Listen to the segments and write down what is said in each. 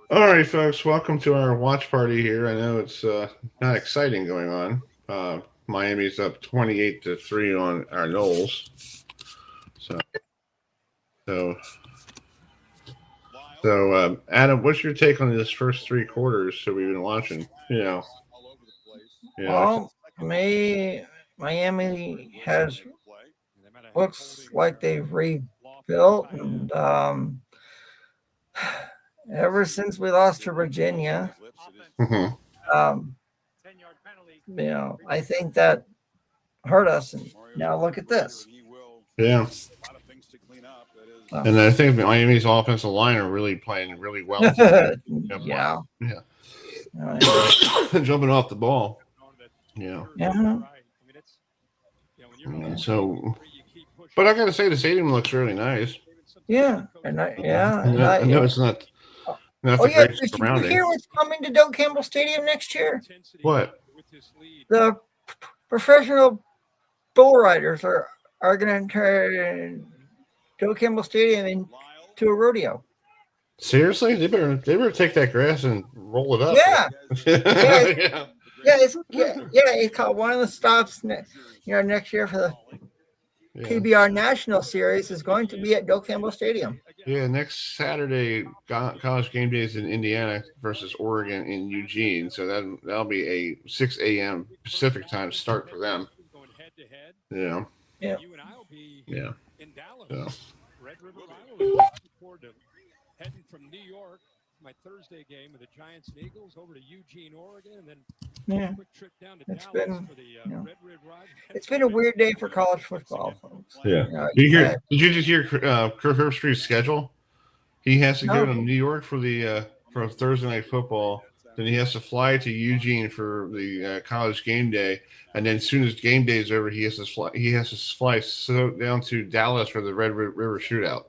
All right, folks, welcome to our watch party here. I know it's not exciting going on. Miami's up 28-3 on our Noles. So, Adam, what's your take on this first three quarters that we've been watching? Well, Miami looks like they've rebuilt, and ever since we lost to Virginia, I think that hurt us. And now look at this. Yeah. And I think Miami's offensive line are really playing really well. Yeah. Jumping off the ball. Yeah. So, but I got to say, the stadium looks really nice. Yeah. I know it's not the great surroundings. Did you hear what's coming to Doak Campbell Stadium next year? What? The professional bull riders are going to turn Doak Campbell Stadium into a rodeo. Seriously? They better take that grass and roll it up. Yeah. It's called one of the stops. Next year for the PBR National Series is going to be at Doak Campbell Stadium. Yeah, next Saturday, college game day is in Indiana versus Oregon in Eugene. So that'll be a 6 a.m. Pacific time start for them. Yeah. So. Heading from New York, my Thursday game with the Giants and Eagles over to Eugene, Oregon, and then a quick trip down to Dallas for the Red Red Ride. It's been a weird day for college football, folks. Yeah. Did you just hear Kirk Herbstreit's schedule? He has to go to New York for for Thursday night football. Then he has to fly to Eugene for the college game day, and then as soon as game day is over, he has to fly down to Dallas for the Red River Shootout.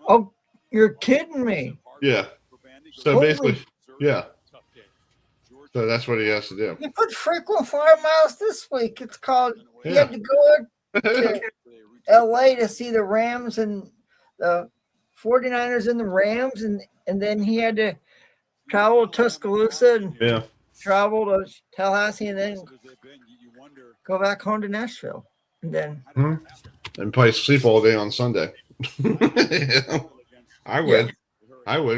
Oh, you're kidding me. Yeah. So basically, yeah. So that's what he has to do. He put frequent flyer miles this week. It's called, he had to go to LA to see the Rams and the 49ers and the Rams, and then he had to travel to Tuscaloosa and travel to Tallahassee and then go back home to Nashville. And then and probably sleep all day on Sunday. I would,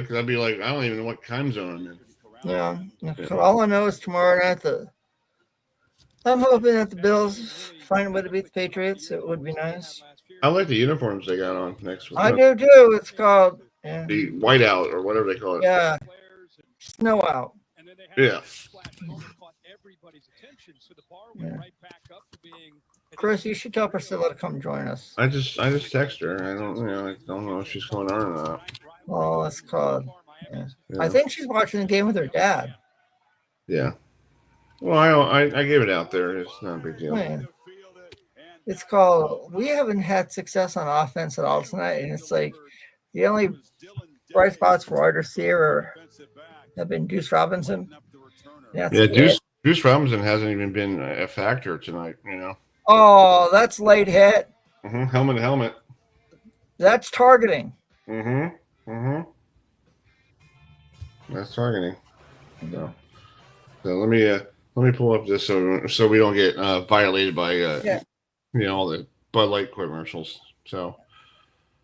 because I'd be like, I don't even know what time zone I'm in. Yeah. All I know is tomorrow night I'm hoping that the Bills find a way to beat the Patriots. It would be nice. I like the uniforms they got on next week. I do too. It's called the whiteout or whatever they call it. Yeah. Snow out. Yeah. Chris, you should tell Priscilla to come join us. I just text her. I don't know if she's going on or not. Oh, that's called. Yeah. I think she's watching the game with her dad. Yeah. Well, I gave it out there. It's not a big deal. Man. It's called. We haven't had success on offense at all tonight, and it's like the only bright spots for wide receiver have been Deuce Robinson. Deuce Robinson hasn't even been a factor tonight. Oh, that's late hit. Helmet to helmet. That's targeting. That's targeting. So let me pull up this so we don't get violated by all the Bud Light commercials. So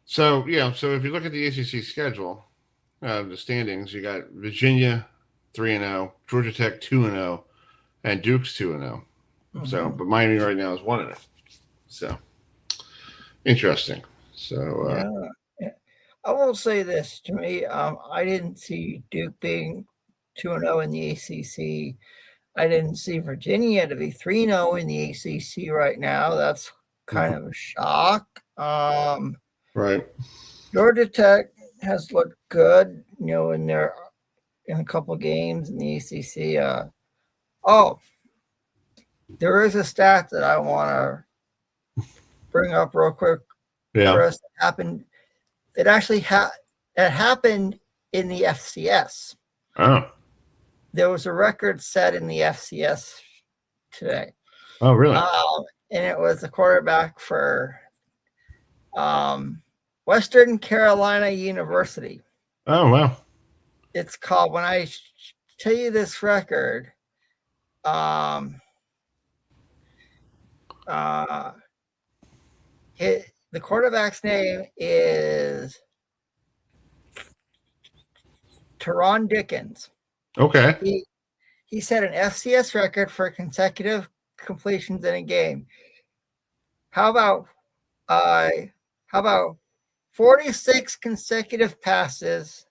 if you look at the ACC schedule, the standings, you got Virginia 3-0, Georgia Tech 2-0, and Duke's 2-0. So, but Miami right now is 1-0. So, interesting. So, I will say this to me. I didn't see Duke being 2-0 in the ACC. I didn't see Virginia to be 3-0 in the ACC right now. That's kind of a shock. Right. Georgia Tech has looked good, in a couple games in the ACC. There is a stat that I want to bring up real quick. Yeah. Chris, it actually happened in the FCS. Oh. There was a record set in the FCS today. Oh, really? And it was the quarterback for Western Carolina University. Oh, wow. It's called, when I tell you this record, the quarterback's name is Teron Dickens. Okay. He set an FCS record for consecutive completions in a game. How about 46 consecutive passes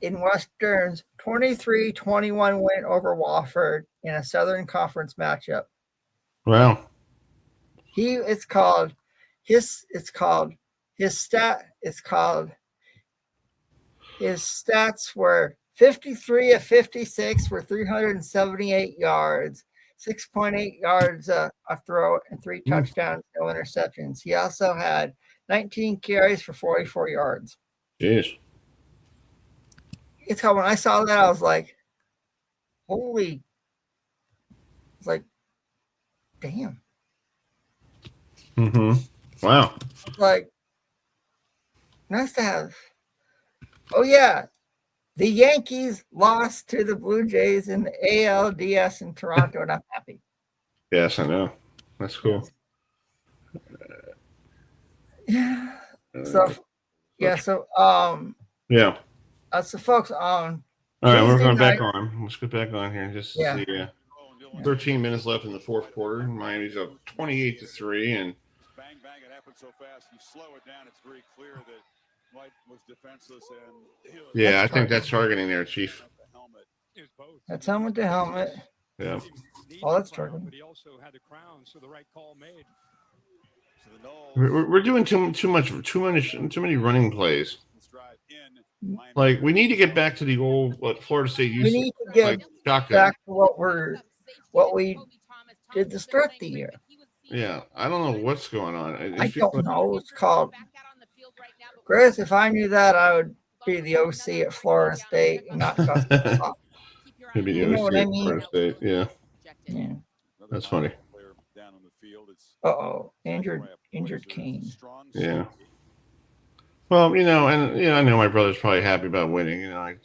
in Western's 23-21 win over Wofford in a Southern Conference matchup? Wow. His stats were 53 of 56 for 378 yards, 6.8 yards a throw, and 3 touchdowns, no interceptions. He also had 19 carries for 44 yards. Jeez. It's how when I saw that, I was like, holy, it's like, damn. Mm-hmm. Wow. Like, nice to have. Oh, yeah. The Yankees lost to the Blue Jays in the ALDS in Toronto, and I'm happy. Yes, I know. That's cool. Yeah. So, yeah. So, yeah. So, folks, all right, we're going back on. Let's get back on here. Just to see. 13 minutes left in the fourth quarter. Miami's up 28-3, and bang, it happened so fast. You slow it down, it's very clear that White was defenseless. And I think that's targeting there, Chief. That's helmet to helmet. Yeah. Oh, that's targeting. But he also had the crown, so the right call made. We're doing too many running plays. Like, we need to get back to the old Florida State used to. We need to get back to what we did to start the year. Yeah, I don't know what's going on. I don't know. It's called. Chris, if I knew that, I would be the OC at Florida State and not maybe the OC at Florida State. Yeah. That's funny. Injured Kane. Yeah. Well, I know my brother's probably happy about winning. I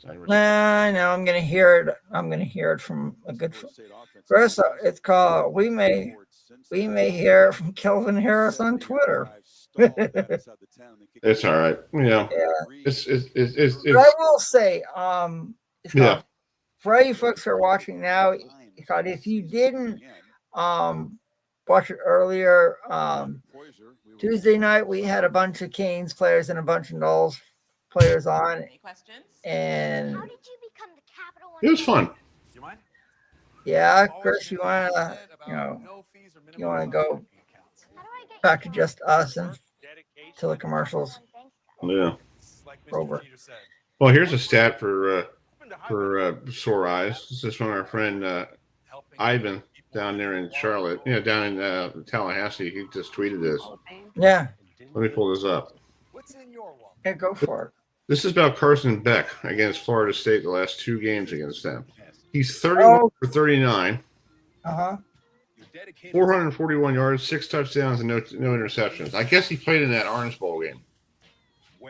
know. I'm gonna hear it from a good friend. Chris, it's called. We may hear it from Kelvin Harris on Twitter. It's all right. Yeah. It's but I will say, it's called, for all you folks who are watching now, it's called, if you didn't watch it earlier, Tuesday night we had a bunch of Canes players and a bunch of Noles players on, and how did you become the capital? It was fun. Yeah, Chris, you want to go back to just us and till the commercials. Yeah. Over. Well, here's a stat for sore eyes. This is from our friend Ivan down there in Charlotte. Down in Tallahassee. He just tweeted this. Yeah. Let me pull this up. Yeah, go for it. This is about Carson Beck against Florida State, the last 2 games against them. He's 31 for 39. 441 yards, 6 touchdowns, and no interceptions. I guess he played in that Orange Bowl game.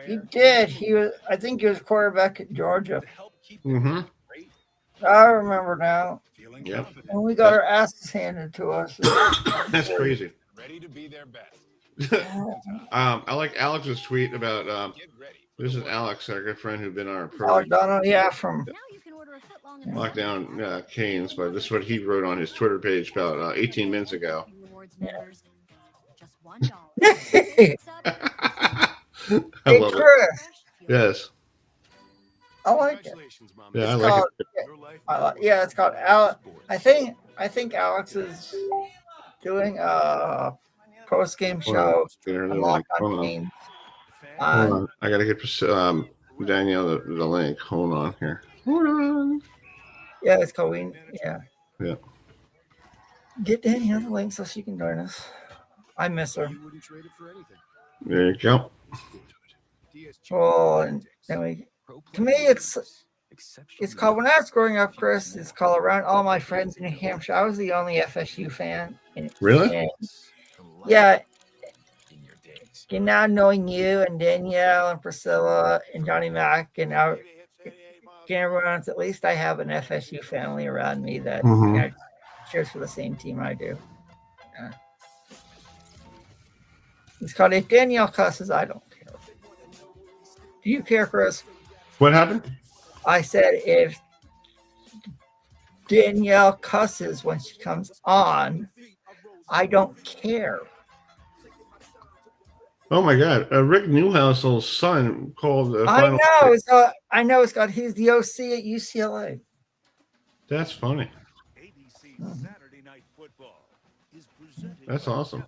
He did. I think he was quarterback at Georgia. Mm-hmm. I remember now. Yep. And we got our asses handed to us. That's crazy. Ready to be their best. I like Alex's tweet about this is Alex, our good friend who's been on our program. From Lockdown Canes, but this is what he wrote on his Twitter page about 18 minutes ago. I love it. Yes. I like it. Yeah, I like it. It's called Alex. I think Alex is doing a post-game show. Hold on. I gotta get Danielle the link. Hold on here. Hold on. Yeah, it's called Yeah. Get Danielle the link so she can join us. I miss her. There you go. Well, and then to me, it's called, when I was growing up, Chris, it's called Around All My Friends in New Hampshire. I was the only FSU fan. Really? Yeah. now knowing you and Danielle and Priscilla and Johnny Mac and now everyone else, at least I have an FSU family around me that cheers for the same team I do. It's called If Danielle Cusses, I Don't Care. Do you care, Chris? What happened? I said if Danielle cusses when she comes on, I don't care. Oh my God! Rick Newhouse's son called the I final. know. I know. It's got. He's the OC at UCLA. That's funny. Saturday Night Football is presented. That's awesome.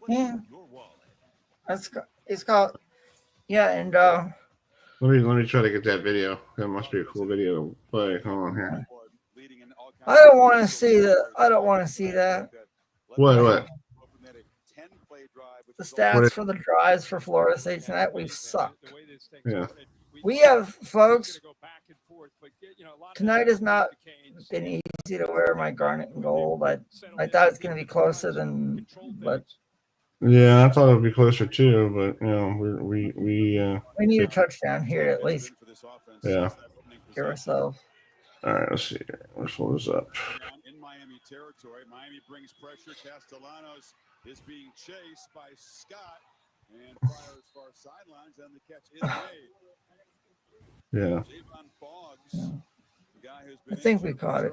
Yeah. It's called. Yeah, and let me try to get that video. That must be a cool video to play. Hold on here. I don't want to see that. I don't want to see that. What? The stats for the drives for Florida State tonight, we've sucked. Yeah. We have, folks, tonight has not been easy to wear my garnet and gold. I thought it's going to be closer than, but. Yeah, I thought it would be closer too, but, we need a touchdown here at least. Yeah. Give ourselves. All right, let's see. Let's pull this up. In Miami territory, Miami brings pressure. Castellanos is being chased by Scott and fires as far sidelines, and the catch is made. Yeah. I think we caught it.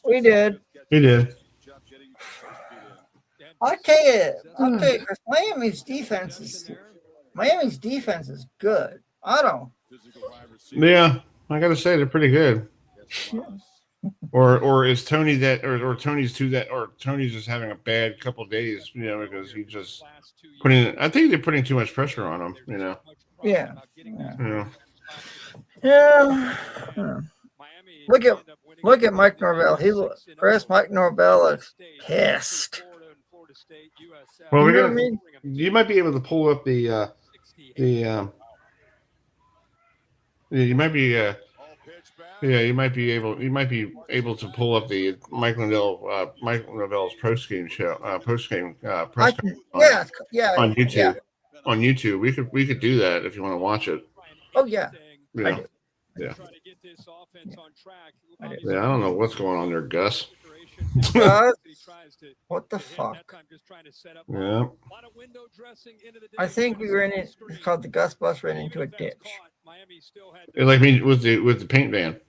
We did. We did. I'll tell you, Chris, Miami's defense is good. I don't. Yeah, I got to say they're pretty good. Or is Tony that, or Tony's to that, or Tony's just having a bad couple days, because he just I think they're putting too much pressure on him, Yeah. Look at Mike Norvell. Mike Norvell looks pissed. Well, you might be able to pull up you might be able to pull up the Mike Norvell's postgame show, press on YouTube. Yeah. On YouTube, we could do that if you want to watch it. Oh yeah. I do. Yeah. I don't know what's going on there, Gus. What the fuck? Yeah. I think we ran it. It's called the Gus Bus ran into a ditch. Like me with the paint van.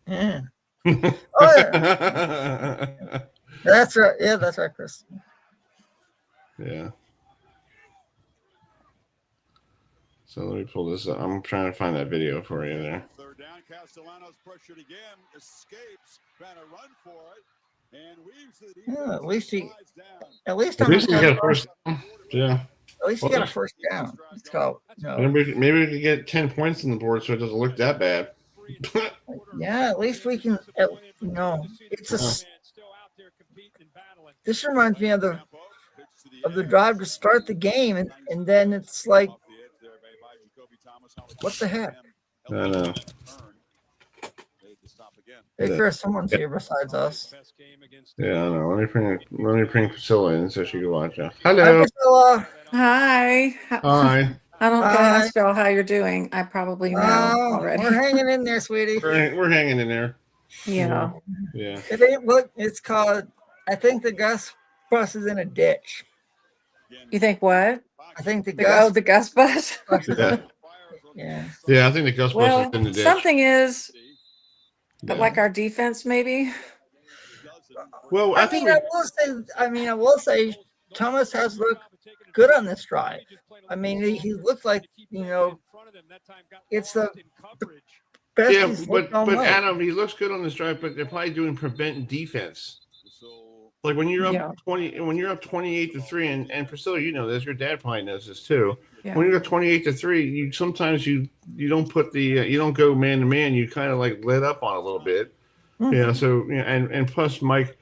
Yeah. Oh yeah. That's right. Yeah, that's right, Chris. Yeah. So let me pull this up. I'm trying to find that video for you there. Third down, Castellanos pressured again, escapes, trying to run for it. At least he got a first down. Yeah. At least he got a first down. Let's go. Maybe we could get 10 points on the board so it doesn't look that bad. Yeah, at least we can. It's this reminds me of the drive to start the game, and then it's like, what the heck? I know. Hey, Chris, someone's here besides us. Yeah, I know. Let me bring Priscilla in so she can watch us. Hi, Hello. Priscilla. Hi. Hi. I don't ask y'all how you're doing. I probably know already. We're hanging in there, sweetie. We're hanging in there. Yeah. Yeah. It ain't look. It's called. I think the Gus Bus is in a ditch. You think what? I think the Gus Bus. Yeah. Yeah, I think the Gus Bus is in the ditch. Something is like our defense, maybe. Well, I will say, Thomas has looked good on this drive. I mean, he looks like it's the best. Yeah, but Adam, he looks good on this drive, but they're probably doing prevent defense. Like when you're up 28-3, and Priscilla, you know this. Your dad probably knows this too. Yeah. When you're up 28-3, you sometimes you don't put you don't go man to man. You kind of like let up on a little bit. Mm-hmm. So and plus Mike,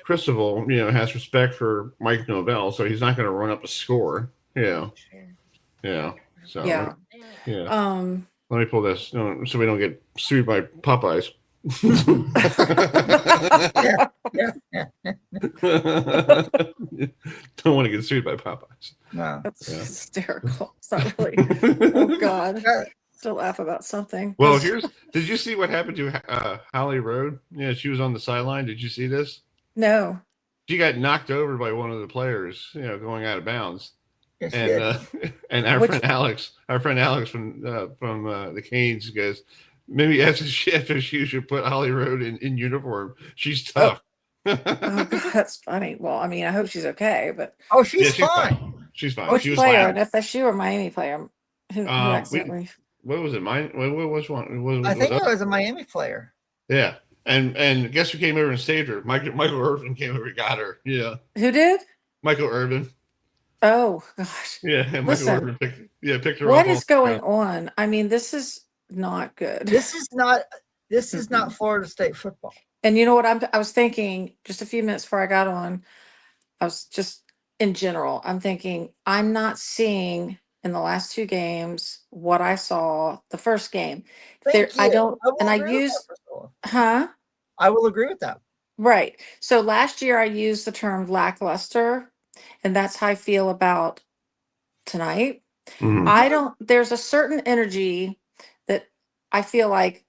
Christoval, has respect for Mike Novell, so he's not going to run up a score. Yeah. So yeah. Let me pull this so we don't get sued by Popeyes. Don't want to get sued by Popeyes. No. That's hysterical. It's not really. Oh God. Still laugh about something. Well, did you see what happened to Holly Road? Yeah, she was on the sideline. Did you see this? No. She got knocked over by one of the players, going out of bounds. Yes, and our friend Alex from the Canes goes, maybe after she should put Holly Road in uniform. She's tough. Oh God, that's funny. Well, I mean, I hope she's okay, but she's fine. She's fine. Which she was player? An FSU or Miami player? Who what was it? What was one? I think it was a Miami player. Yeah, and guess who came over and saved her? Michael Irvin came over and got her. Yeah. Who did? Michael Irvin. Oh gosh. Yeah, and Michael Irvin picked her up. What is going on? I mean, this is not good. This is not Florida State football. And you know what I was thinking just a few minutes before I got on, I was just in general, I'm thinking I'm not seeing in the last two games what I saw the first game. I will agree with that. Right. So last year I used the term lackluster, and that's how I feel about tonight. Mm-hmm. There's a certain energy that I feel like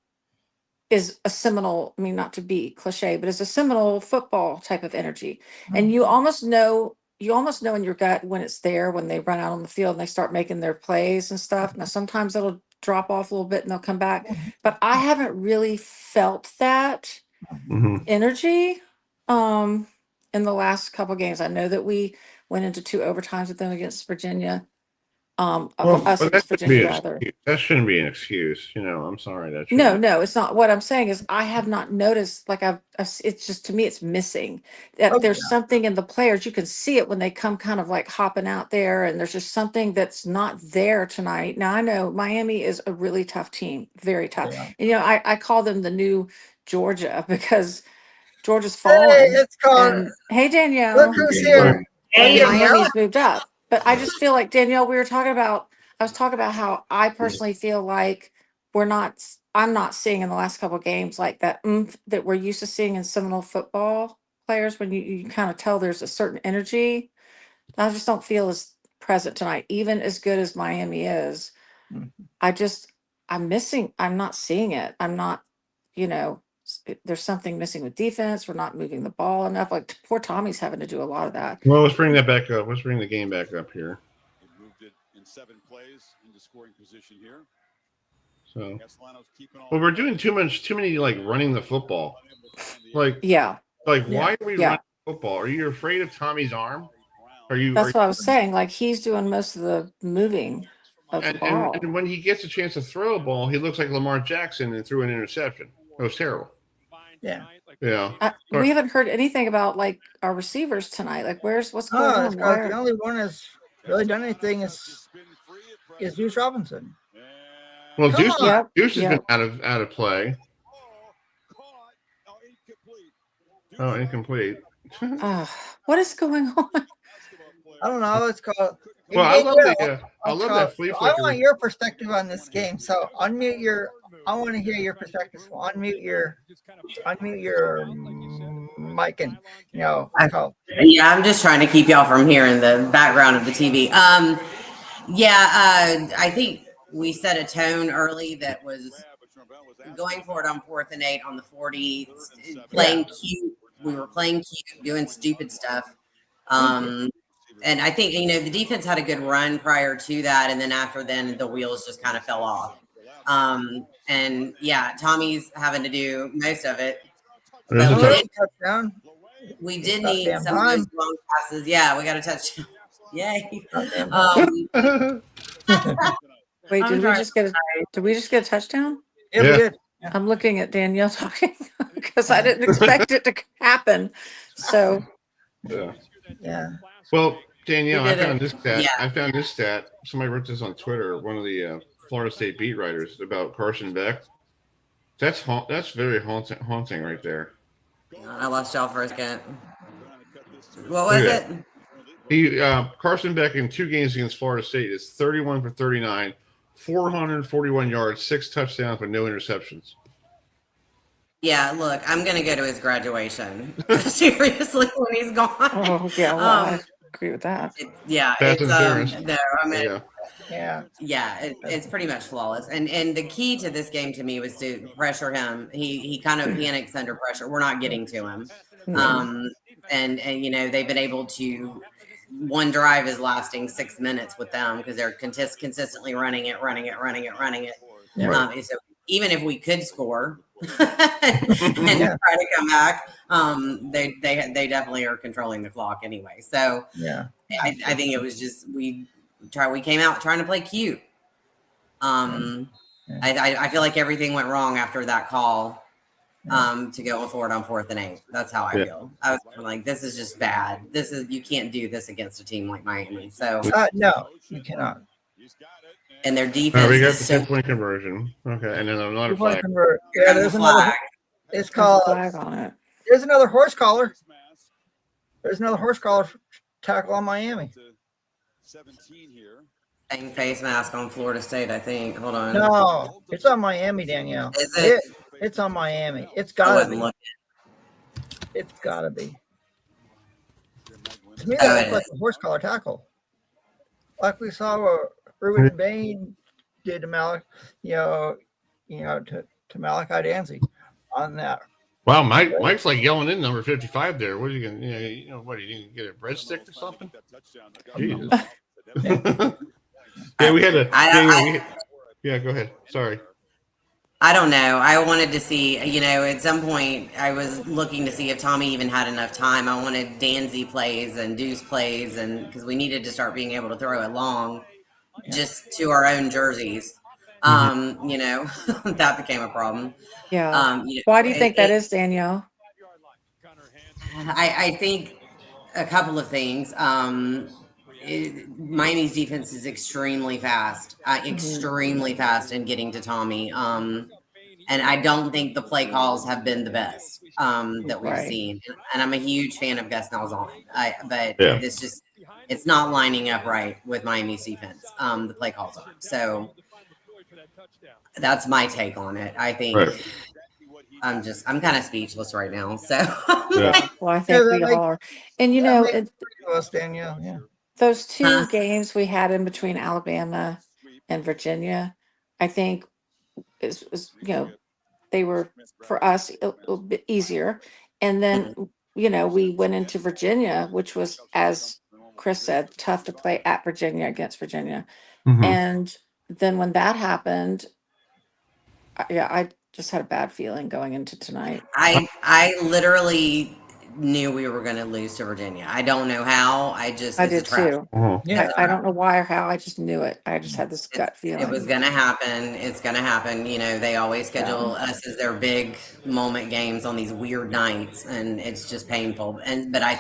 is a Seminole, I mean, not to be cliche, but is a Seminole football type of energy. And you almost know in your gut when it's there, when they run out on the field and they start making their plays and stuff. Now, sometimes it'll drop off a little bit and they'll come back, but I haven't really felt that energy in the last couple of games. I know that we went into 2 overtimes with them against Virginia. That shouldn't be an excuse. I'm sorry. No, it's not. What I'm saying is I have not noticed, like it's just, to me, it's missing that there's something in the players. You can see it when they come kind of like hopping out there, and there's just something that's not there tonight. Now I know Miami is a really tough team, very tough. And I call them the new Georgia because Georgia's fallen. Hey Danielle. Look who's here. Hey, Miami's moved up. But I just feel like, Danielle, I was talking about how I personally feel like I'm not seeing in the last couple of games like that that we're used to seeing in Seminole football players when you kind of tell there's a certain energy. I just don't feel as present tonight, even as good as Miami is. I'm not seeing it. I'm not, there's something missing with defense. We're not moving the ball enough. Like poor Tommy's having to do a lot of that. Well, let's bring that back up. Let's bring the game back up here. He moved it in 7 plays into scoring position here. So, we're doing too many like running the football. Why are we running football? Are you afraid of Tommy's arm? That's what I was saying. Like he's doing most of the moving of the ball. And when he gets a chance to throw a ball, he looks like Lamar Jackson and threw an interception. It was terrible. Yeah. We haven't heard anything about like our receivers tonight. Like what's going on? The only one that's really done anything is Deuce Robinson. Well, Deuce has been out of play. Oh, incomplete. What is going on? I don't know. It's called. Well, I love that flea flicker. I want your perspective on this game. So unmute your. I want to hear your perspective. So unmute your mic and I'm just trying to keep y'all from hearing the background of the TV. I think we set a tone early that was going for it on 4th and 8 on the 40, playing cute. We were playing cute, doing stupid stuff. And I think, the defense had a good run prior to that. And then after then, the wheels just kind of fell off. Tommy's having to do most of it. We did need some of those long passes. Yeah, we got a touchdown. Yay. Wait, did we just get a touchdown? Yeah, we did. I'm looking at Danielle talking because I didn't expect it to happen. So yeah. Well, Danielle, I found this stat. Somebody wrote this on Twitter. One of the Florida State beat writers about Carson Beck. That's very haunting right there. I lost y'all for a second. What was it? Carson Beck in 2 games against Florida State is 31 for 39, 441 yards, 6 touchdowns, but no interceptions. Yeah, look, I'm gonna go to his graduation. Seriously, when he's gone. Oh yeah, well, I agree with that. Fast and Furious. No, I mean, yeah, it's pretty much flawless. And the key to this game to me was to pressure him. He kind of panics under pressure. We're not getting to him. And you know, they've been able to. One drive is lasting 6 minutes with them because they're consistently running it. Yeah. So even if we could score and try to come back, they definitely are controlling the clock anyway. So yeah, I think it was just we came out trying to play cute. I feel like everything went wrong after that call. To go forward on 4th and 8. That's how I feel. I was like, this is just bad. You can't do this against a team like Miami. So no, you cannot. And their defense. Right, we got the 10-point conversion. Okay, and then another flag. Yeah, there's another. It's called flag on it. There's another horse collar. There's another horse collar tackle on Miami. 17 here. Same face mask on Florida State, I think. Hold on. No, it's on Miami, Danielle. Is it? It's on Miami. It's gotta be. Looking. It's gotta be. To me, that looks like a horse collar tackle, like we saw what Ruben Bain did to Malachi, to Malachi Danzey on that. Wow, Mike's like yelling in number 55 there. What are you gonna, what are you gonna get a breadstick or something? Jesus. Yeah, we had a. Yeah, go ahead. Sorry. I don't know. I wanted to see, at some point I was looking to see if Tommy even had enough time. I wanted Danzy plays and Deuce plays, and because we needed to start being able to throw it long, just to our own jerseys. That became a problem. Yeah. Why do you think that is, Danielle? I think a couple of things. Miami's defense is extremely fast in getting to Tommy. And I don't think the play calls have been the best that we've seen. And I'm a huge fan of Gus Malzahn, but it's not lining up right with Miami's defense. The play calls are. So that's my take on it. I think I'm kind of speechless right now. So well, I think we are. And Danielle, those two games we had in between Alabama and Virginia, I think they were for us a little bit easier. And then, we went into Virginia, which was, as Chris said, tough to play at Virginia against Virginia. Mm-hmm. And then when that happened, I just had a bad feeling going into tonight. I literally knew we were going to lose to Virginia. I don't know how. I did too. Yeah, I don't know why or how. I just knew it. I just had this gut feeling. It was going to happen. It's going to happen. They always schedule us as their big moment games on these weird nights, and it's just painful. But I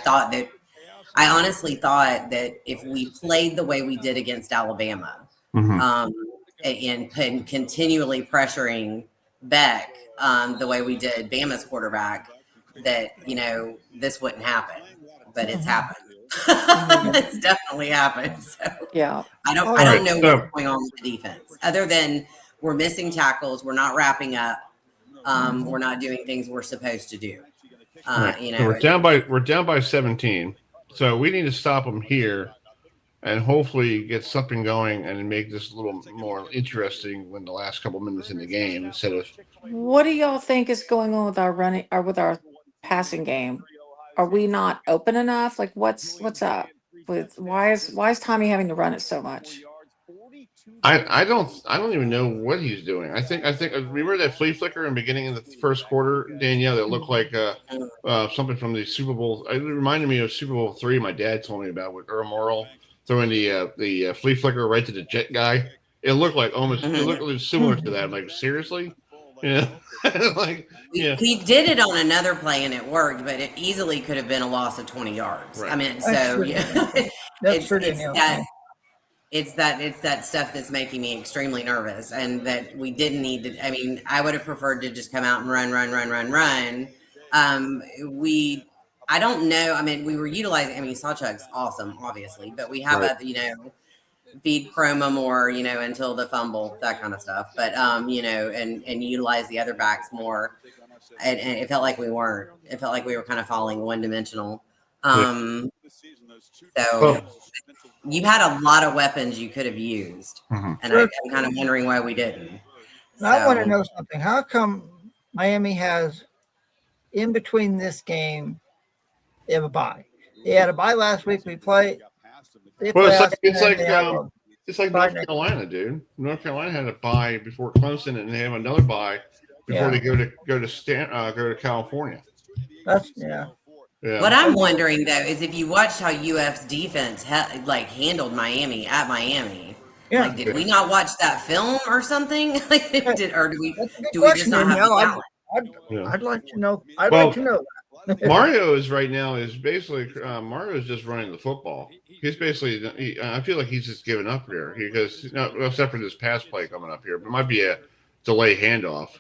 honestly thought that if we played the way we did against Alabama, and continually pressuring Beck the way we did Bama's quarterback, that this wouldn't happen, but it's happened. It's definitely happened. So I don't know what's going on with the defense, other than we're missing tackles, we're not wrapping up, we're not doing things we're supposed to do. So we're down by 17, so we need to stop them here and hopefully get something going and make this a little more interesting when the last couple minutes in the game instead of. What do y'all think is going on with our running or with our passing game? Are we not open enough? Like what's up with why is Tommy having to run it so much? I don't even know what he's doing. I think remember that flea flicker in the beginning of the first quarter, Danielle, that looked like something from the Super Bowl. It reminded me of Super Bowl III. My dad told me about with Earl Morrall throwing the flea flicker right to the jet guy. It looked like almost it looked similar to that. I'm like, seriously? He did it on another play and it worked, but it easily could have been a loss of 20 yards. Right. I mean, it's that stuff that's making me extremely nervous, and that we didn't need to. I mean, I would have preferred to just come out and run. I don't know. I mean, we were utilizing. I mean, Sawchuck's awesome, obviously, but we have feed Chroma more, until the fumble, that kind of stuff. But and utilize the other backs more. and it felt like we weren't. It felt like we were kind of falling one dimensional. So you had a lot of weapons you could have used, and I'm kind of wondering why we didn't. Now, I want to know something. How come Miami has, in between this game, they have a bye? They had a bye last week. We play. Well, it's like North Carolina, dude. North Carolina had a bye before Clemson, and they have another bye before they go to California. That's What I'm wondering though is if you watched how UF's defense handled Miami at Miami. Yeah. Like, did we not watch that film or something? Do we just not have the talent? I'd like to know. I'd like to know. Mario is basically Mario is just running the football. He's basically. I feel like he's just giving up here because except for this pass play coming up here, but it might be a delay handoff.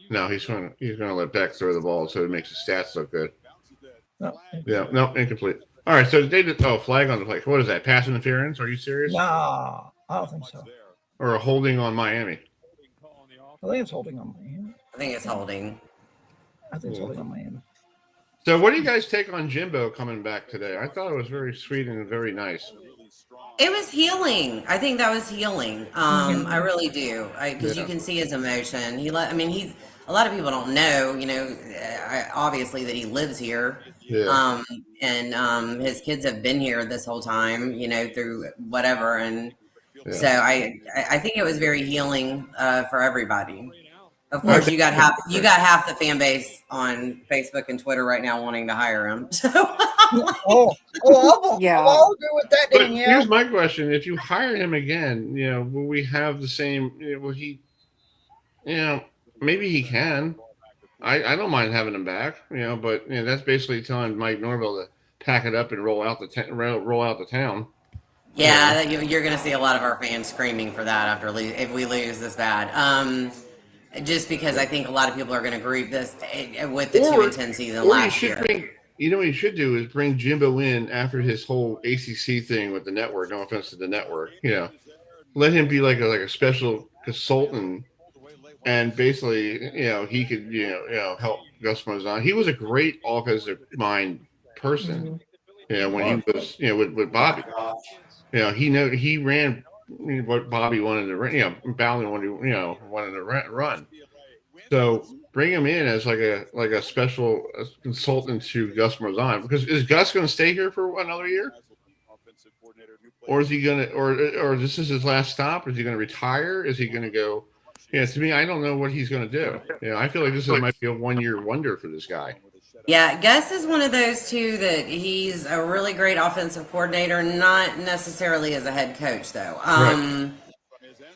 No, he's going to let Beck throw the ball so it makes his stats look good. No, incomplete. All right, so they did flag on the play. What is that? Pass interference? Are you serious? No, I don't think so. Or a holding on Miami? I think it's holding on Miami. I think it's holding. I think it's holding on Miami. So what do you guys take on Jimbo coming back today? I thought it was very sweet and very nice. It was healing. I think that was healing. I really do. Because you can see his emotion. He's a lot of people don't know, obviously that he lives here. Yeah. And his kids have been here this whole time, through whatever. And so I think it was very healing for everybody. Of course, you got half the fan base on Facebook and Twitter right now wanting to hire him. So I'll agree with that. But here's my question: if you hire him again, will we have the same? Will he? Maybe he can. I don't mind having him back. But that's basically telling Mike Norvell to pack it up and roll out the town. Yeah, you're going to see a lot of our fans screaming for that if we lose this bad. Just because I think a lot of people are going to group this with the 2-10 season last year. What he should do is bring Jimbo in after his whole ACC thing with the network. No offense to the network, let him be like a special consultant, and basically, he could help Gus Malzahn. He was a great offensive mind person, when he was with Bobby. He ran what Bobby wanted to run. Bowley wanted to run. So bring him in as like a special consultant to Gus Malzahn, because is Gus going to stay here for another year, or is he going to, or this is his last stop? Is he going to retire? Is he going to go? To me, I don't know what he's going to do. I feel like this might be a 1-year wonder for this guy. Yeah, Gus is one of those two that he's a really great offensive coordinator, not necessarily as a head coach though.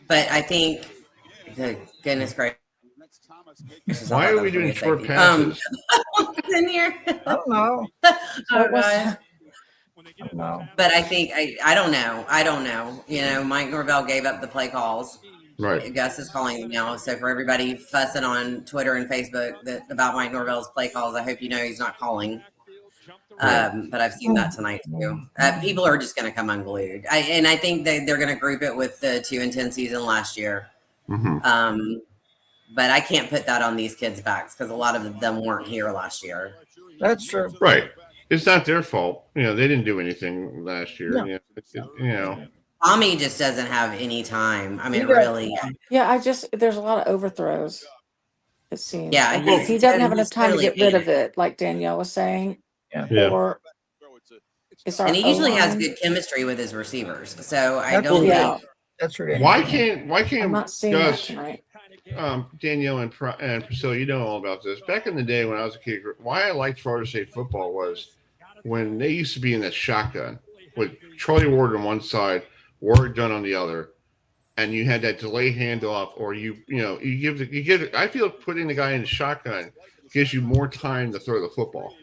But I think, goodness gracious. Why are we doing short passes? In here? I don't know. But I think I don't know. Mike Norvell gave up the play calls. Right. Gus is calling them now. So for everybody fussing on Twitter and Facebook about Mike Norvell's play calls, I hope you know he's not calling. But I've seen that tonight too. People are just going to come unglued. I think they're going to group it with the 2-10 season last year. Mm-hmm. But I can't put that on these kids' backs because a lot of them weren't here last year. That's true. Right. It's not their fault. They didn't do anything last year. No. Tommy just doesn't have any time. Really. Yeah, there's a lot of overthrows, it seems. Yeah. He doesn't have enough time to get rid of it, like Danielle was saying. Yeah. Or and he usually has good chemistry with his receivers. So I don't think that's true. Why can't I'm not seeing that tonight. Danielle and Priscilla, you know all about this. Back in the day when I was a kid, why I liked Florida State football was when they used to be in that shotgun with Charlie Ward on one side, Ward done on the other, and you had that delay handoff, or you give. I feel putting the guy in the shotgun gives you more time to throw the football.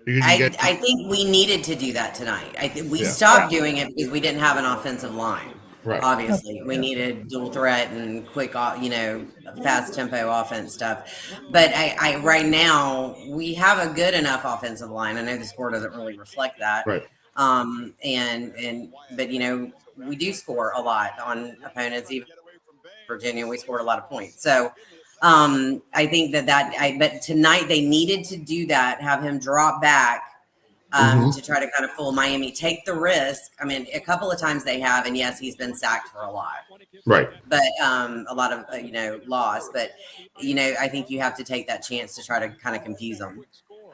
I think we needed to do that tonight. We stopped doing it because we didn't have an offensive line. Right. Obviously, we needed dual threat and quick, fast tempo offense stuff. But I right now we have a good enough offensive line. I know the score doesn't really reflect that. Right. But we do score a lot on opponents. Even Virginia, we scored a lot of points. So I think but tonight they needed to do that, have him drop back to try to kind of fool Miami, take the risk. I mean, a couple of times they have, and yes, he's been sacked for a lot, Right. but a lot of loss. But I think you have to take that chance to try to kind of confuse them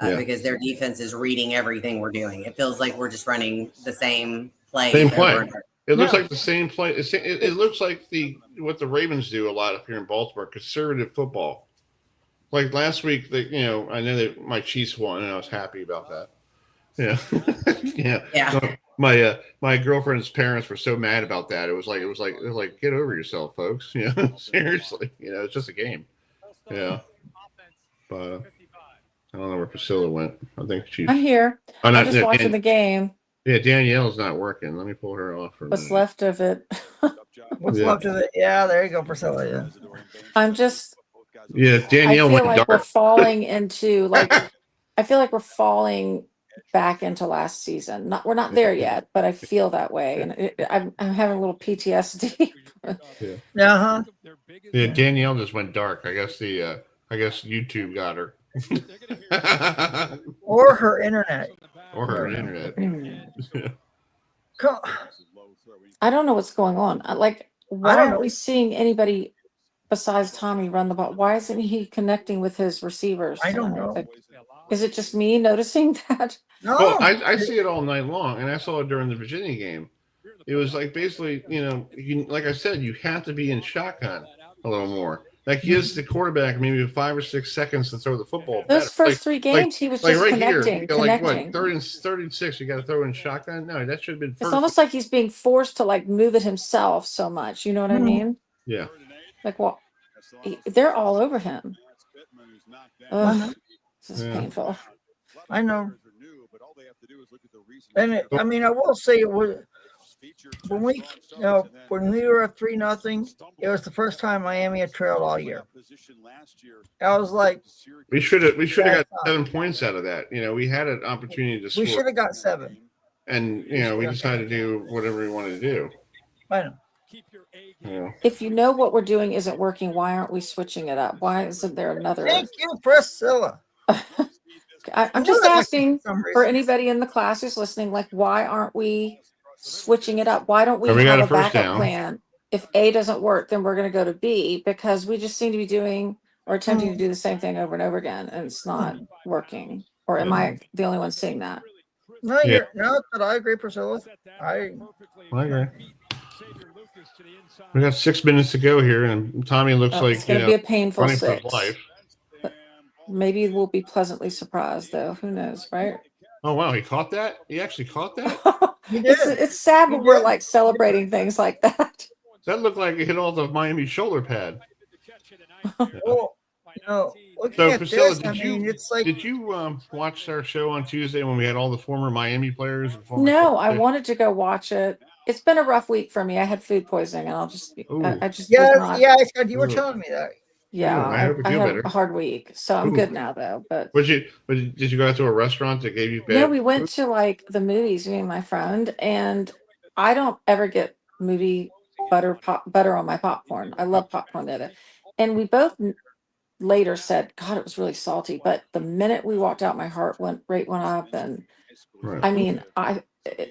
because their defense is reading everything we're doing. It feels like we're just running the same play. It looks like the same play. It looks like what the Ravens do a lot up here in Baltimore, conservative football. Like last week, I know that my Chiefs won, and I was happy about that. Yeah, yeah. So my girlfriend's parents were so mad about that. It was like get over yourself, folks. Seriously. It's just a game. Yeah, but I don't know where Priscilla went. I think she's. I'm here. I'm just watching the game. Yeah, Danielle's not working. Let me pull her off. What's left of it? What's left of it? Yeah, there you go, Priscilla. Yeah. I'm just. Yeah, Danielle I feel like dark. we're falling into I feel like we're falling back into last season. We're not there yet, but I feel that way, and I'm having a little PTSD. Yeah. Yeah, Danielle just went dark. I guess YouTube got her. Or her internet. I don't know what's going on. Why aren't we seeing anybody besides Tommy run the ball? Why isn't he connecting with his receivers? I don't know. Is it just me noticing that? No. Well, I see it all night long, and I saw it during the Virginia game. It was like basically, like I said, you have to be in shotgun a little more. That gives the quarterback maybe 5 or 6 seconds to throw the football. Those first 3 games, he was just right connecting. Here, like what, 36, you got to throw in shotgun? No, that should have been first. It's almost like he's being forced to move it himself so much. You know what I mean? Yeah. They're all over him. Ugh, this is painful. I know. And I will say it was when we were at 3-0. It was the first time Miami had trailed all year. I was like, we should have got 7 points out of that. We had an opportunity to score. We should have got 7. And we decided to do whatever we wanted to do. I know. If you know what we're doing isn't working, why aren't we switching it up? Why isn't there another? Thank you, Priscilla. I'm just asking for anybody in the class who's listening, why aren't we switching it up? Why don't we have a backup plan? If A doesn't work, then we're going to go to B, because we just seem to be doing or attempting to do the same thing over and over again, and it's not working. Or am I the only one seeing that? No, but I agree, Priscilla. I agree. We got 6 minutes to go here, and Tommy looks like it's going to be a painful running 6. for his life. Maybe we'll be pleasantly surprised, though. Who knows, right? Oh wow, he caught that. He actually caught that. It's sad when we're celebrating things like that. That looked like it hit all the Miami shoulder pad. Well, So Priscilla, did you watch our show on Tuesday when we had all the former Miami players? No, I wanted to go watch it. It's been a rough week for me. I had food poisoning, and I just you were telling me that. Yeah, I had a hard week, so I'm good now though. But did you go out to a restaurant that gave you bad? No, we went to the movies, me and my friend, and I don't ever get movie butter on my popcorn. I love popcorn in it, and we both later said, God, it was really salty. But the minute we walked out, my heart went up, and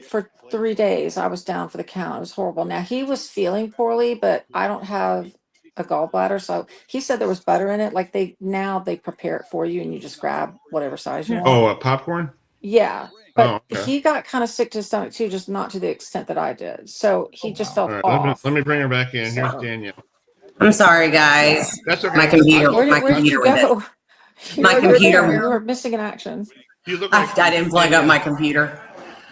for 3 days I was down for the count. It was horrible. Now he was feeling poorly, but I don't have a gallbladder, so he said there was butter in it. They prepare it for you, and you just grab whatever size you want. Popcorn. Yeah, but he got kind of sick to his stomach too, just not to the extent that I did. So he just felt off. Let me bring her back in. Here's Danielle. I'm sorry, guys. That's okay. My computer. Where did you go? My computer. You were missing in action. I didn't plug up my computer.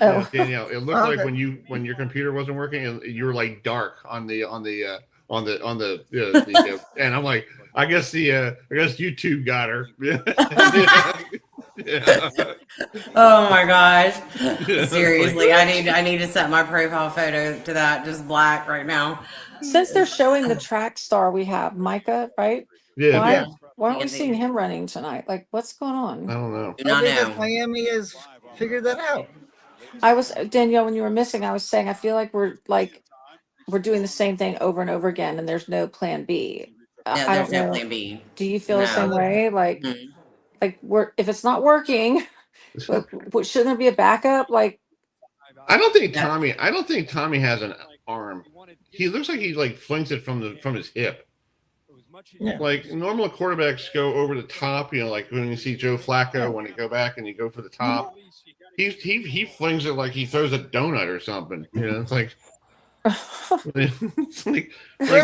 Oh, Danielle, it looked like when your computer wasn't working, you were dark on the and I'm like, I guess YouTube got her. Oh my gosh. Seriously, I need to set my profile photo to that, just black right now. Since they're showing the track star, we have Micah, right? Yeah. Why aren't we seeing him running tonight? What's going on? I don't know. Do not know. Miami has figured that out. Danielle, when you were missing, I was saying I feel like we're doing the same thing over and over again, and there's no plan B. No, I there's don't no know. plan B. Do you feel the same No. way? Like, if it's not working, shouldn't there be a backup? Like, I don't think Tommy has an arm. He looks like he like flings it from his hip. Yeah. Like normal quarterbacks go over the top, like when you see Joe Flacco when you go back and you go for the top. He flings it like he throws a donut or something. It's like it's like I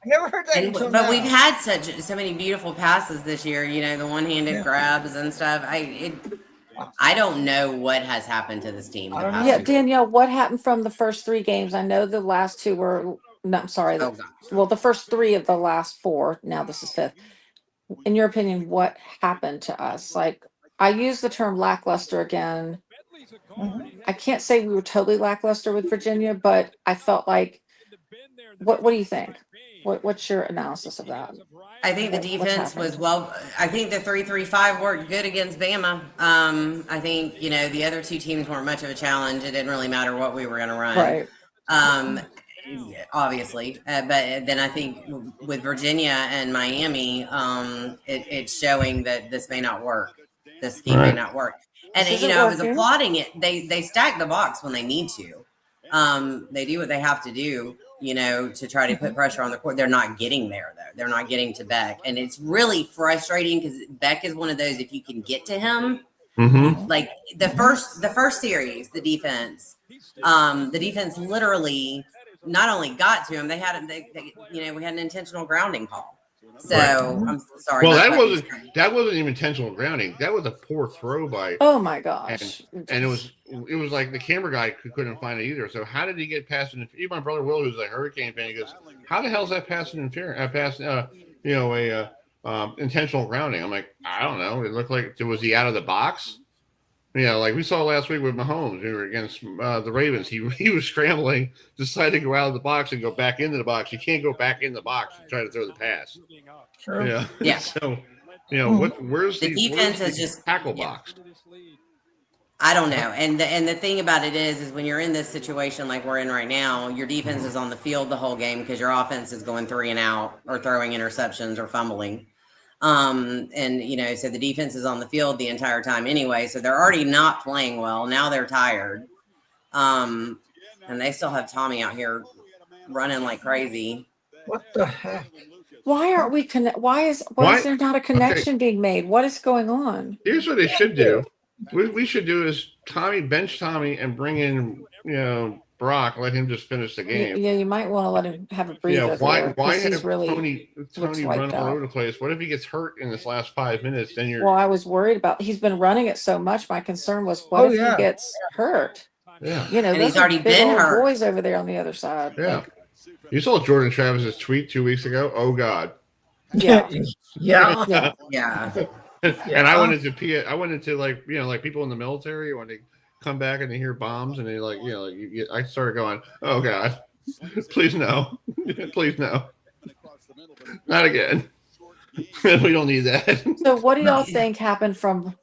never heard that until But now. we've had so many beautiful passes this year. The one-handed grabs and stuff. I don't know what has happened to this team. Yeah, Danielle, what happened from the first 3 games? I know the last 2 were. No, I'm sorry. The first 3 of the last 4. Now this is 5th. In your opinion, what happened to us? Like, I use the term lackluster again. I can't say we were totally lackluster with Virginia, but I felt like. What do you think? What's your analysis of that? I think the defense was I think the 3-3-5 worked good against Bama. I think the other 2 teams weren't much of a challenge. It didn't really matter what we were going to run, right? Obviously, but then I think with Virginia and Miami, it's showing that this may not work. This scheme may not work. And I was applauding it. They stack the box when they need to. They do what they have to do, to try to put pressure on the court. They're not getting there, though. They're not getting to Beck. And it's really frustrating because Beck is one of those, if you can get to him, like the first series, the defense literally not only got to him, we had an intentional grounding call. So I'm sorry. Well, that wasn't even intentional grounding. That was a poor throw by. Oh my gosh! And it was like the camera guy couldn't find it either. So how did he get past it? Even my brother Will, who's a Hurricane fan, he goes, "How the hell is that passing interference? Intentional grounding." I'm like, I don't know. It looked like was he out of the box? Like we saw last week with Mahomes. We were against the Ravens. He was scrambling, decided to go out of the box and go back into the box. You can't go back in the box and try to throw the pass. Sure. Yeah. So, where's the defense is just tackle box? I don't know. And the thing about it is when you're in this situation like we're in right now, your defense is on the field the whole game because your offense is going 3 and out or throwing interceptions or fumbling. So the defense is on the field the entire time anyway, so they're already not playing well. Now they're tired. And they still have Tommy out here running like crazy. What the heck? Why aren't we why is there not a connection being made? What is going on? Here's what they should do. What we should do is bench Tommy and bring in, Brock, let him just finish the game. Yeah, you might want to let him have a breather. Why have really Tony run all over the place? What if he gets hurt in this last 5 minutes? Then you're. Well, I was worried about. He's been running it so much. My concern was, what if he gets hurt? Yeah, and he's already been hurt. Boys over there on the other side. Yeah, you saw Jordan Travis's tweet 2 weeks ago. Oh God. Yeah. Yeah. And I went into like people in the military when they come back and they hear bombs and they I started going, oh God, please no, please no, not again. We don't need that. So what do y'all think happened from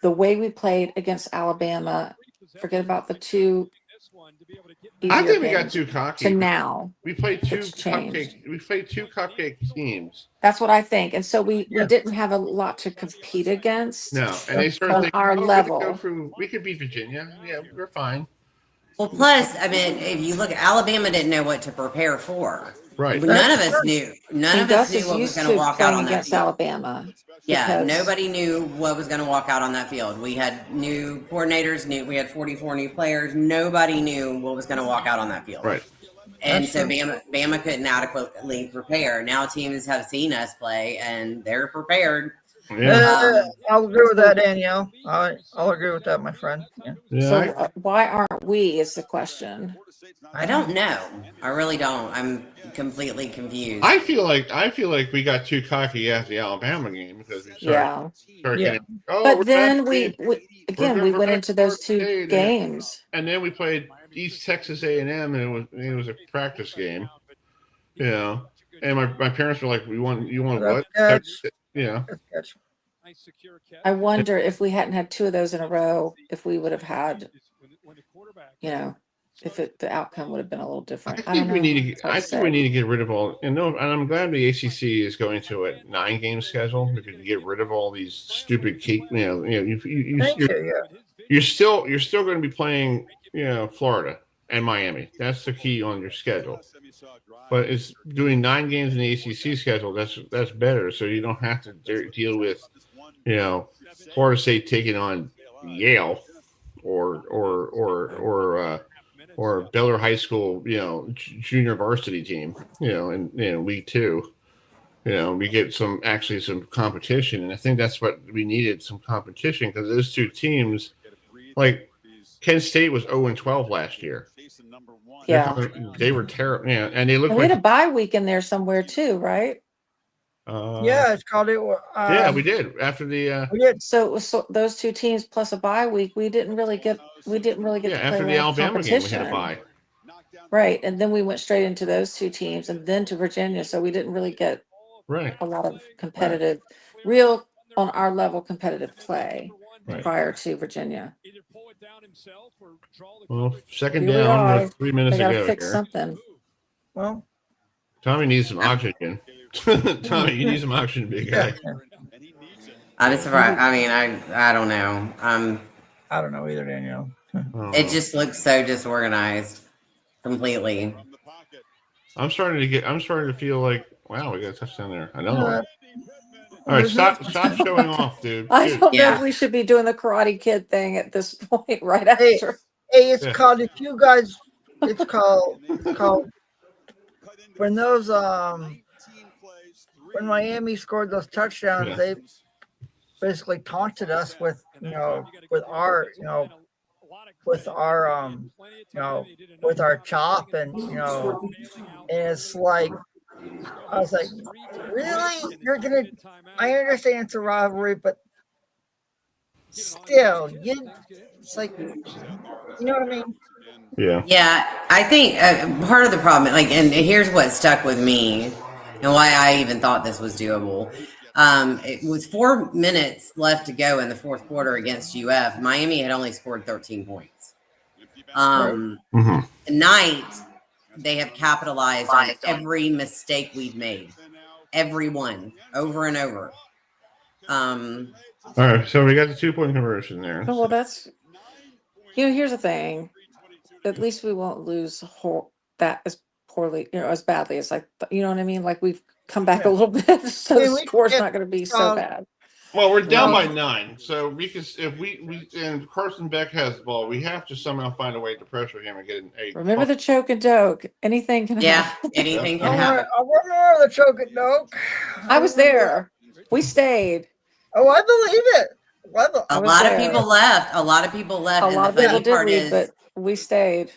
the way we played against Alabama? Forget about the 2. I think we got too cocky. To now, we played 2 cupcake. We played 2 cupcake teams. That's what I think, and so we didn't have a lot to compete against. No, and they started on thinking, our level. We could beat Virginia. Yeah, we're fine. Well, plus, I mean, if you look, Alabama didn't know what to prepare for. Right. None of us knew. None of us knew what was going to walk out on that against field. Alabama. Yeah, nobody knew what was going to walk out on that field. We had new coordinators. We had 44 new players. Nobody knew what was going to walk out on that field. Right. And so Bama couldn't adequately prepare. Now teams have seen us play, and they're prepared. Yeah. I'll agree with that, Danielle. I'll agree with that, my friend. Yeah. So why aren't we is the question. I don't know. I really don't. I'm completely confused. I feel like we got too cocky after the Alabama game because we started getting, but then we went into those 2 games, and then we played East Texas A&M, and it was a practice game. And my parents were like, "You want what?" I wonder if we hadn't had 2 of those in a row, if we would have had, the outcome would have been a little different. I think don't we know. need to. I think we need to get rid of all. And no, and I'm glad the ACC is going to a 9-game schedule because you get rid of all these stupid cake. You're still going to be playing. Florida and Miami. That's the key on your schedule. But it's doing 9 games in the ACC schedule. That's better. So you don't have to deal with, Florida State taking on Yale or Baylor High School, junior varsity team, in week 2. We get some competition, and I think that's what we needed, some competition, because those two teams, like Kent State was 0-12 last year. Yeah, they were terrible. Yeah, and they looked we like had a bye week in there somewhere too, right? It's called it. Yeah, we did after the. We did. So it was those two teams plus a bye week. We didn't really get to play after the Alabama game, we had a bye. Right, and then we went straight into those two teams, and then to Virginia. So we didn't really get a lot of competitive, real on our level competitive play prior to Virginia. Well, second down with 3 minutes to go. Fix something. Well, Tommy needs some oxygen. Tommy, you need some oxygen, big guy. I'm surprised. I mean, I don't know. I don't know either, Danielle. It just looks so disorganized, completely. I'm starting to feel like, wow, we got a touchdown there. I know. All right, stop showing off, dude. I don't know if we should be doing the Karate Kid thing at this point, right after. Hey, it's called, if you guys, it's called when those when Miami scored those touchdowns, they basically taunted us with with our chop, and and it's like, I was like, really? You're gonna? I understand it's a rivalry, but still, it's like, you know what I mean? Yeah. Yeah, I think part of the problem, and here's what stuck with me, and why I even thought this was doable. It was 4 minutes left to go in the fourth quarter against UF. Miami had only scored 13 points. Tonight, they have capitalized on every mistake we've made. Every one, over and over. All right, so we got the 2-point conversion there. Oh, well, that's, here's the thing. At least we won't lose that as poorly, as badly as you know what I mean? Like, we've come back a little bit, so the score's not going to be so bad. Well, we're down by 9, so we can, if we and Carson Beck has the ball, we have to somehow find a way to pressure him and get an 8. Remember the choke and doke. Anything can happen. Yeah, anything can happen. I remember the choke and doke. I was there. We stayed. Oh, I believe it. A lot of people left. A lot of people left. A lot of people did leave, but we stayed.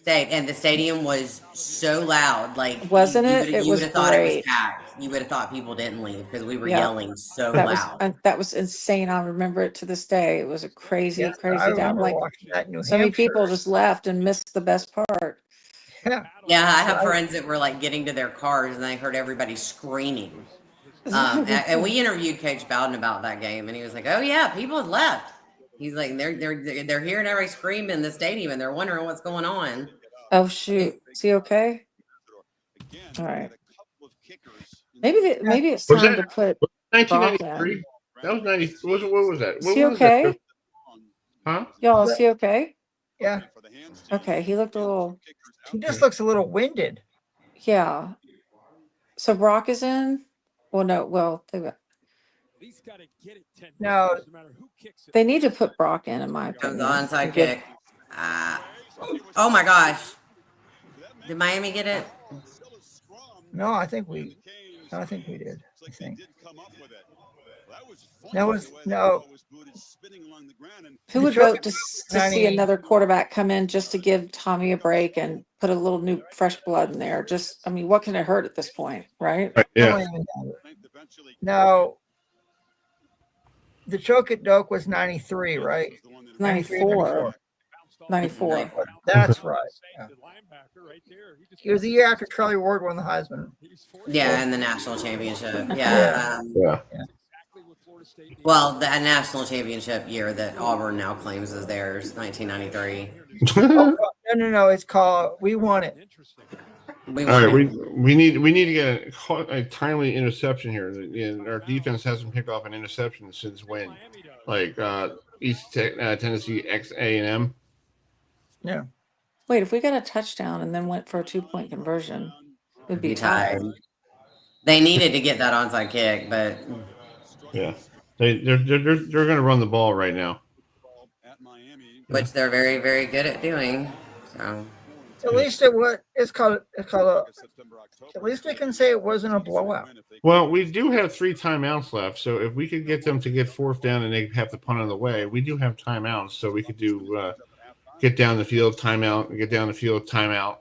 And the stadium was so loud. Like, wasn't it? You would have thought great. It was packed. You would have thought people didn't leave because we were yelling so loud. That was insane. I remember it to this day. It was a crazy down. Like, so many people just left and missed the best part. Yeah, I have friends that were like getting to their cars and they heard everybody screaming. And we interviewed Coach Bowden about that game, and he was like, "Oh yeah, people had left." He's like, "They're hearing everybody scream in the stadium, and they're wondering what's going on." Oh shoot, is he okay? All right. Maybe it's time to put 1993. That was 90. What was that? Is he okay? Huh? Y'all, is he okay? Yeah. Okay, he looked a little. He just looks a little winded. Yeah. So Brock is in. Well, no. Well, they need to put Brock in my opinion. The onside kick. Oh my gosh! Did Miami get it? No, I think we did. I think that was no. Who would vote to see another quarterback come in just to give Tommy a break and put a little new fresh blood in there? Just, I mean, what can it hurt at this point, right? Yeah. Now, the choke at Doak was 93, right? 94. That's right. Yeah. It was the year after Charlie Ward won the Heisman. Yeah, and the national championship. Yeah. Well, the national championship year that Auburn now claims is theirs, 1993. No. It's called. We want it. Interesting. All right, we need to get a timely interception here. And our defense hasn't picked off an interception since when? Like Tennessee X A&M. Yeah. Wait, if we got a touchdown and then went for a 2-point conversion, we'd be tied. They needed to get that onside kick, but yeah, they're going to run the ball right now, which they're very, very good at doing. So at least it's called. At least we can say it wasn't a blowout. Well, we do have 3 timeouts left, so if we could get them to get 4th down and they have to punt on the way, we do have timeouts, so we could do get down the field, timeout, get down the field, timeout,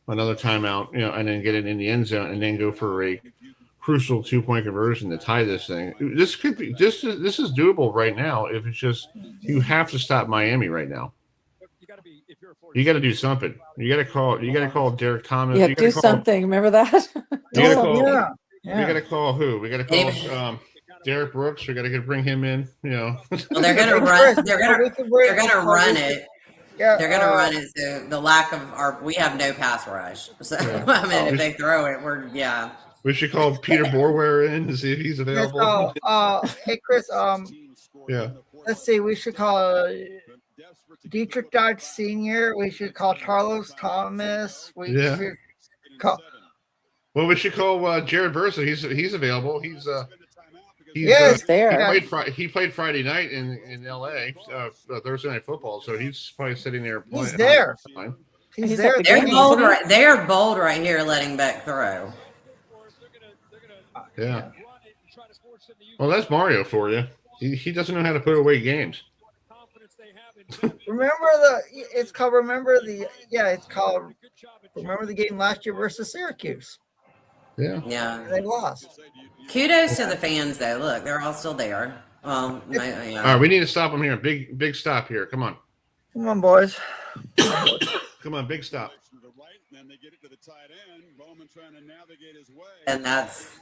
another timeout, and then get it in the end zone, and then go for a crucial 2-point conversion to tie this thing. This could be this is doable right now. If it's just you have to stop Miami right now. You got to do something. You got to call Derek Thomas. Yeah, do something. Remember that? You got to call who? We got to call Derek Brooks. We got to bring him in. Well, they're gonna run. They're gonna run it. Yeah, they're gonna run it. So the lack of we have no pass rush. So I mean, if they throw it, we should call Peter Borware in to see if he's available. Hey Chris, yeah. Let's see. We should call Dietrich Dodge Sr. We should call Carlos Thomas. Should call. Well, we should call Jared Versa. He's available. He's there. He played Friday night in L.A. Thursday Night Football, so he's probably sitting there playing. He's there. He's there. They're bold right here, letting Beck throw. Yeah. Well, that's Mario for you. He doesn't know how to put away games. Remember the game last year versus Syracuse. Yeah. They lost. Kudos to the fans, though. Look, they're all still there. Well, all right, we need to stop them here. Big stop here. Come on. Come on, boys. Come on, big stop. And that's.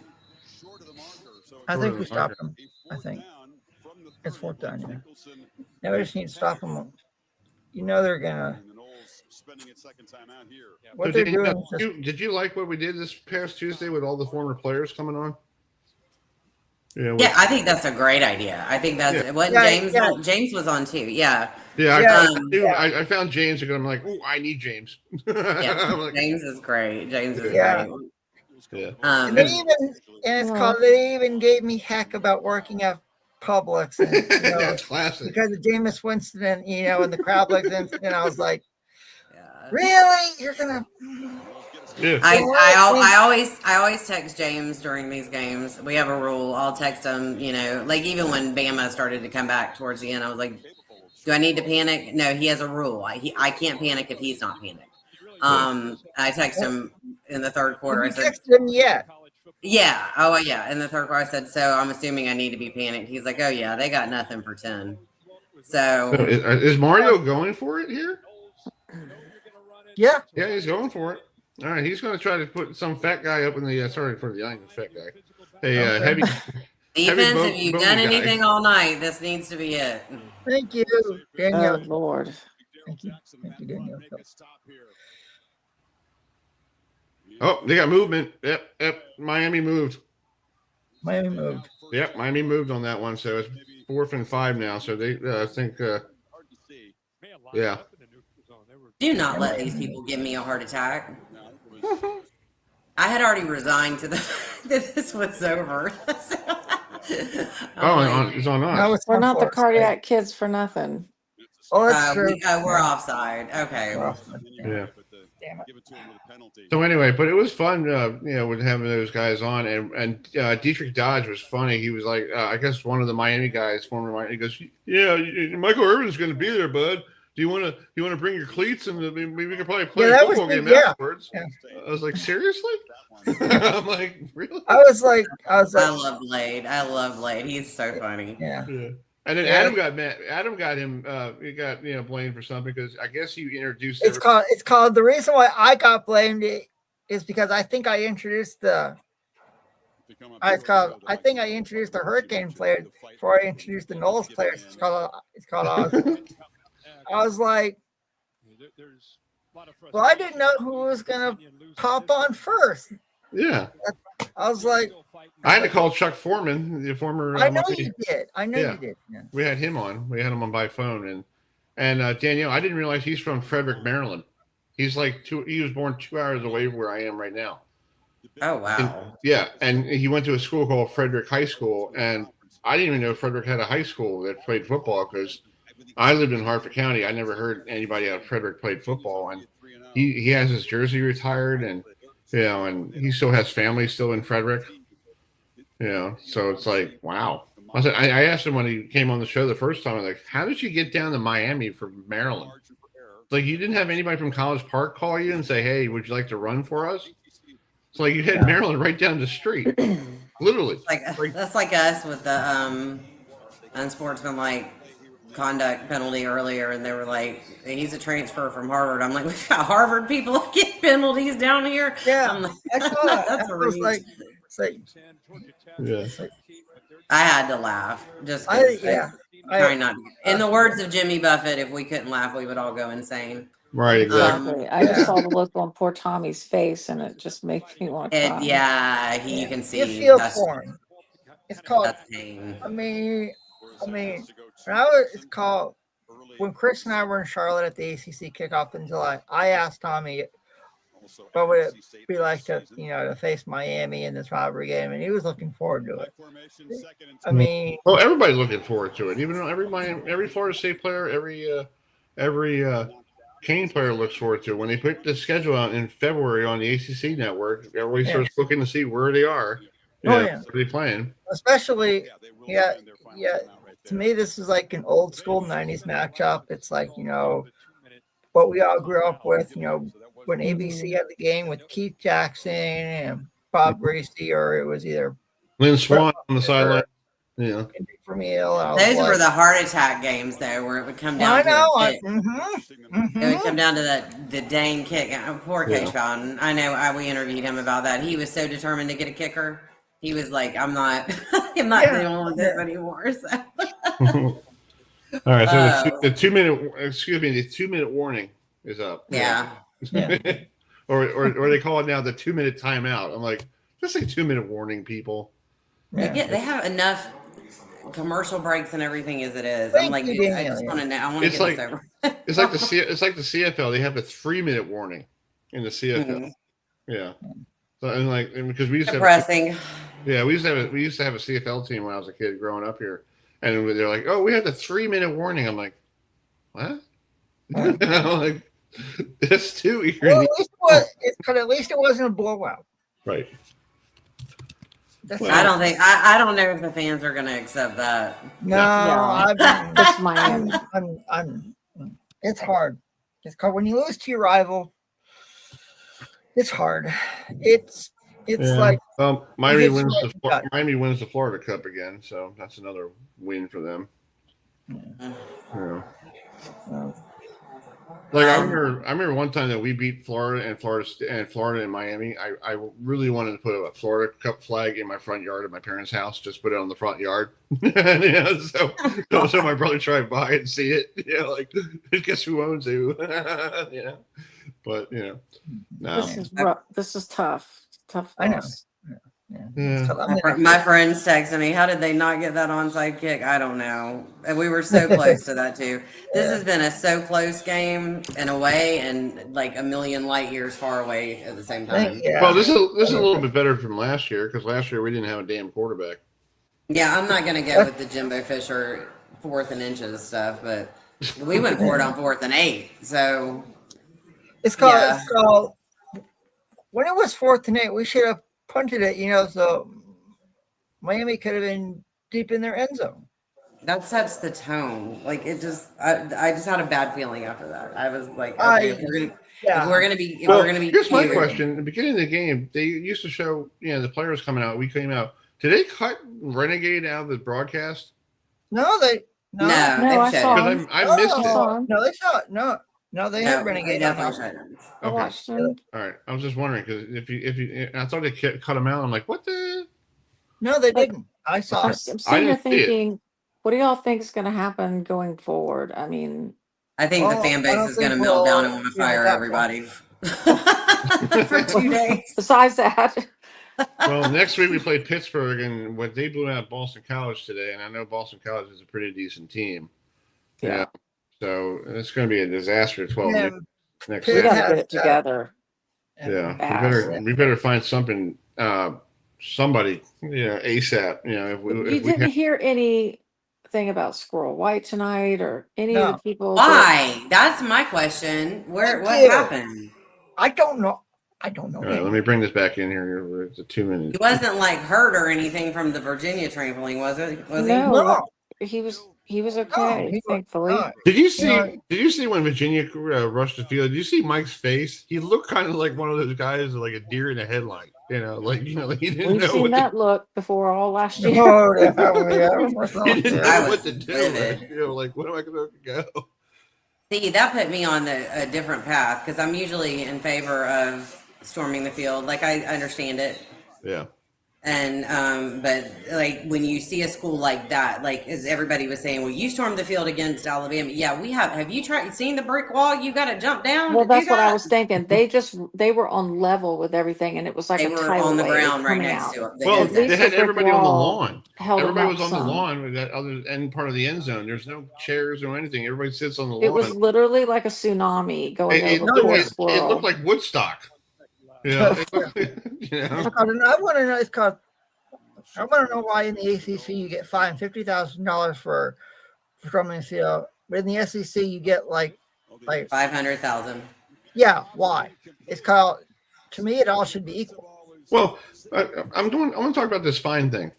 I think we stopped them. I think it's 4th down here. Now we just need to stop them. They're gonna. What they're doing. Did you like what we did this past Tuesday with all the former players coming on? Yeah, I think that's a great idea. I think that's what James was on too. Yeah. I found James and I'm like, oh, I need James. James is great. James is great. Yeah. And they even gave me heck about working at Publix. And, classic. Because of Jameis Winston and the crowd like this, and I was like, really? You're gonna? Yeah. I always text James during these games. We have a rule. I'll text him. Like even when Bama started to come back towards the end, I was like, do I need to panic? No, he has a rule. I can't panic if he's not panicked. I text him in the 3rd quarter. I said, texted him yet? Yeah. Oh, yeah. In the 3rd quarter, I said, so I'm assuming I need to be panicked. He's like, oh yeah, they got nothing for 10. So is Mario going for it here? Yeah. Yeah, he's going for it. All right, he's going to try to put some fat guy up in the. Sorry for the fat guy. Hey, heavy. Defense, if you've done anything all night, this needs to be it. Thank you, Daniel. Oh, Lord. Thank you, Daniel. Oh, they got movement. Yep. Miami moved. Yep, Miami moved on that one. So it's 4th and 5 now. So they, I think, yeah. Do not let these people give me a heart attack. I had already resigned to that this was over. It's on us. We're not the cardiac kids for nothing. Oh, that's true. We're offside. Okay. Yeah. So anyway, but it was fun, with having those guys on, and Dietrich Dodge was funny. He was like, I guess one of the Miami guys, former Miami, he goes, "Yeah, Michael Irvin's going to be there, bud. Do you want to bring your cleats and maybe we could probably play a football game afterwards?" Yeah. I was like, seriously? I'm like, really? I was like, I love Blade. He's so funny. Yeah. And then Adam got mad. Adam got him. He got blamed for something because I guess you introduced. It's called. The reason why I got blamed is because I think I introduced the. I think I introduced the Hurricane player before I introduced the Noles players. It's called. I was like, Well, I didn't know who was going to pop on first. Yeah. I was like, I had to call Chuck Foreman, the former. I know you did. I know you did. Yeah. We had him on. We had him on by phone, and Danielle, I didn't realize he's from Frederick, Maryland. He's like he was born 2 hours away from where I am right now. Oh wow! And he went to a school called Frederick High School, and I didn't even know Frederick had a high school that played football because I lived in Hartford County. I never heard anybody out of Frederick played football, and he has his jersey retired, and and he still has family still in Frederick. So it's like, wow. I asked him when he came on the show the first time, I was like, how did you get down to Miami from Maryland? Like, you didn't have anybody from College Park call you and say, hey, would you like to run for us? It's like you had Maryland right down the street, literally. That's like us with the unsportsmanlike conduct penalty earlier, and they were like, he's a transfer from Harvard. I'm like, we've got Harvard people that get penalties down here. Yeah, I'm like, I saw that. That's a reach. I had to laugh. Just trying not. In the words of Jimmy Buffett, if we couldn't laugh, we would all go insane. Right, exactly. I just saw the look on poor Tommy's face, and it just makes me want to cry. You can see. You feel for him. It's called. Pain. I mean, it's called. When Chris and I were in Charlotte at the ACC kickoff in July, I asked Tommy, what would it be like to face Miami in this rivalry game, and he was looking forward to it. I mean, well, everybody's looking forward to it. Even though every Florida State player, every Kane player looks forward to it. When they put the schedule out in February on the ACC network, everybody starts looking to see where they are. Where they playing? Especially, to me, this is like an old school 90s matchup. It's like, what we all grew up with, when ABC had the game with Keith Jackson and Bob Gracie, or it was either Lynn Swan on the sideline. Yeah. Those were the heart attack games, though, where it would come down it would come down to the dang kick. Poor Coach Bowden. I know we interviewed him about that. He was so determined to get a kicker. He was like, I'm not dealing with this anymore. So. All right, so the 2 minute warning is up. Yeah. or they call it now the 2 minute timeout. I'm like, just say 2 minute warning, people. Yeah. They have enough commercial breaks and everything as it is. I'm like, I just want to know. I want to get this over. It's like the CFL. They have a 3 minute warning in the CFL. Mm-hmm. Yeah. So because we used to we used to have a CFL team when I was a kid growing up here, and they're like, "Oh, we had the 3 minute warning." I'm like, "What?" I'm like, that's too eerie. Well, at least it wasn't a blowout. Right. I don't think. I don't know if the fans are going to accept that. No. That's my. It's hard. It's hard when you lose to your rival. It's hard. It's like Miami wins the Florida Cup again, so that's another win for them. Yeah. Like I remember one time that we beat Florida and Miami. I really wanted to put a Florida Cup flag in my front yard of my parents' house, just put it on the front yard. So my brother tried by and see it. Like guess who owns who? But no. This is rough. This is tough. Tough. I know. Yeah. My friends texted me, how did they not get that onside kick? I don't know. And we were so close to that too. This has been a so close game in a way, and like a million light years far away at the same time. Well, this is a little bit better from last year, because last year we didn't have a damn quarterback. Yeah, I'm not gonna go with the Jimbo Fisher 4th and inches stuff, but we went for it on 4th and 8. So it's called when it was 4th and 8, we should have punted it, so Miami could have been deep in their end zone. That sets the tone. Like it just, I just had a bad feeling after that. I was like, okay, if we're gonna be, here's my question: at the beginning of the game, they used to show, the players coming out. We came out. Did they cut Renegade out of the broadcast? No, they I saw. I missed it. No, they saw it. No, they had Renegade out. I watched them. All right, I was just wondering because if you, I thought they cut him out. I'm like, what the? No, they didn't. I saw I'm it. sitting here thinking, what do y'all think is going to happen going forward? I mean, I think the fan base is going to melt down and want to fire everybody for 2 days. Besides that. Well, next week we play Pittsburgh, and what they blew out Boston College today, and I know Boston College is a pretty decent team. Yeah. So it's going to be a disaster 12 next We week. got to get it together. Yeah, we better find something, somebody, ASAP. If we didn't hear anything about Squirrel White tonight or any of the people. Why? That's my question. What happened? I don't know. All right, let me bring this back in here. It's a 2 minute. He wasn't like hurt or anything from the Virginia trampoline, was it? Was no. He was okay, thankfully. Did you see when Virginia rushed the field? Did you see Mike's face? He looked kind of like one of those guys, like a deer in a headlight. He didn't We've know seen that look before all last year. He didn't know what to do. Like, what am I going to go? See, that put me on a different path because I'm usually in favor of storming the field. Like, I understand it. Yeah. And but like when you see a school like that, like as everybody was saying, well, you stormed the field against Alabama. Yeah, we have. Have you seen the brick wall? You got to jump down. Well, that's what I was thinking. They were on level with everything, and it was like they a were tidal on the wave ground right coming next out. to it. Well, they had everybody on the lawn. Everybody was on the some. lawn with that other end part of the end zone. There's no chairs or anything. Everybody sits on the lawn. It was literally like a tsunami going over poor Squirrel. It looked like Woodstock. I want to know. It's called. I want to know why in the ACC you get fined $50,000 for storming the field, but in the SEC you get like $500,000. Yeah, why? It's called. To me, it all should be equal. Well, I want to talk about this fine thing.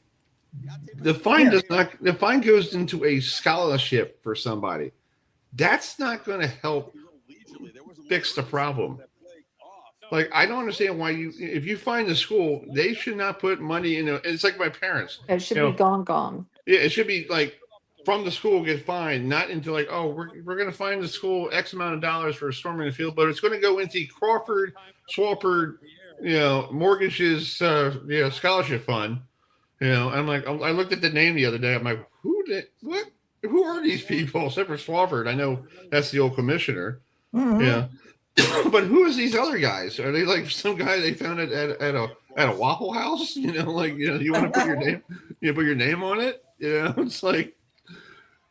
The fine The fine goes into a scholarship for somebody. That's not going to help fix the problem. Like, I don't understand why if you find the school, they should not put money in it's like my parents. It should be gone. Yeah, it should be like from the school get fined, not into like, oh, we're going to fine the school X amount of dollars for storming the field, but it's going to go into Crawford, Swafford, mortgages, scholarship fund. I'm like, I looked at the name the other day. I'm like, who are these people? Except for Swafford. I know that's the old commissioner. Mm-hmm. Yeah. But who is these other guys? Are they like some guy they found at a Waffle House? You want to put your name, put your name on it. It's like,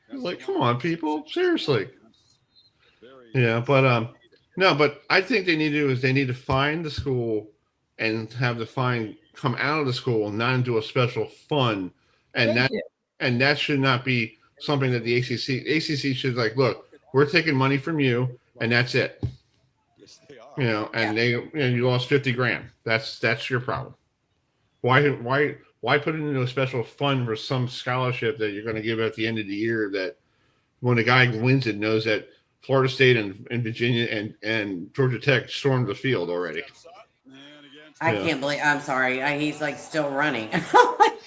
come on, people, seriously. Yeah, but no, but I think they need to find the school and have the fine come out of the school, not into a special fund, and that should not be something that the ACC should like. Look, we're taking money from you, and that's it. And you lost $50,000. That's your problem. Why put it into a special fund for some scholarship that you're going to give at the end of the year that when the guy wins it knows that Florida State and Virginia and Georgia Tech stormed the field already. I can't believe. I'm sorry. He's like still running.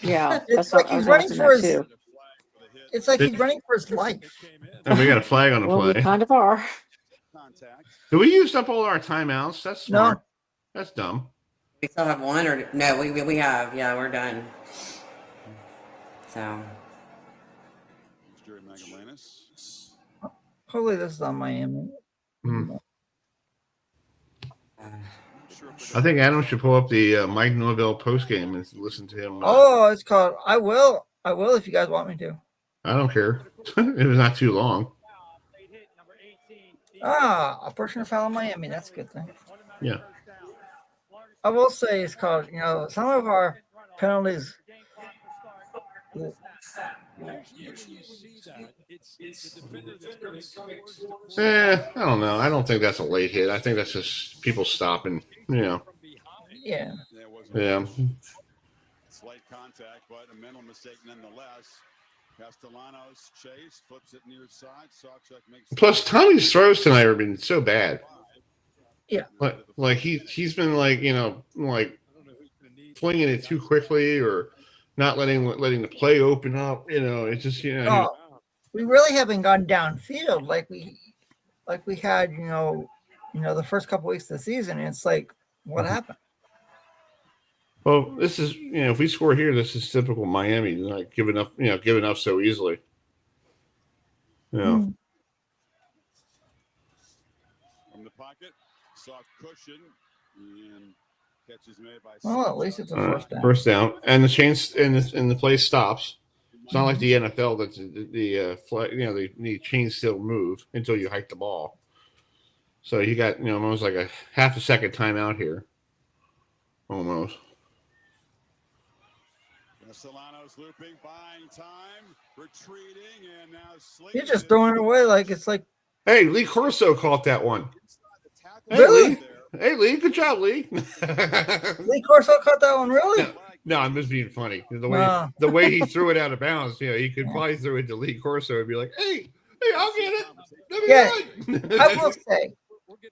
Yeah, it's like he's running for his. Too. It's like he's running for his life. And we got a flag on the play. We kind of are. Do we used up all our timeouts? That's smart. No. That's dumb. We still have one, or no? We have. Yeah, we're done. So. Hopefully, this is on Miami. I think Adam should pull up the Mike Norvell postgame and listen to him. It's called. I will if you guys want me to. I don't care. It was not too long. A personal foul in Miami. That's a good thing. Yeah. I will say it's called, some of our penalties. I don't know. I don't think that's a late hit. I think that's just people stopping, Yeah. Yeah. Slight contact, but a mental mistake nonetheless. Castellanos chase, flips it near side. Sawchuk makes. Plus, Tommy's throws tonight have been so bad. Yeah, like he's been like flinging it too quickly or not letting the play open up. It's just we really haven't gone downfield like we had the first couple weeks of the season. And it's like, what happened? Well, this is if we score here, this is typical Miami, like giving up so easily. soft cushion and catches made by. Well, at least it's a first down. First down, and the chains and the play stops. It's not like the NFL that the chains still move until you hike the ball. So you got almost like a half a second timeout here, almost. Solano's looping, buying time, retreating, and now You're just throwing it away like it's like. Hey, Lee Corso caught that one. Hey, Really? Lee. Hey, Lee. Good job, Lee. Lee Corso caught that one, really? No, I'm just being funny. The way he threw it out of bounds, he could probably throw it to Lee Corso and be like, "Hey, I'll get it." I will say,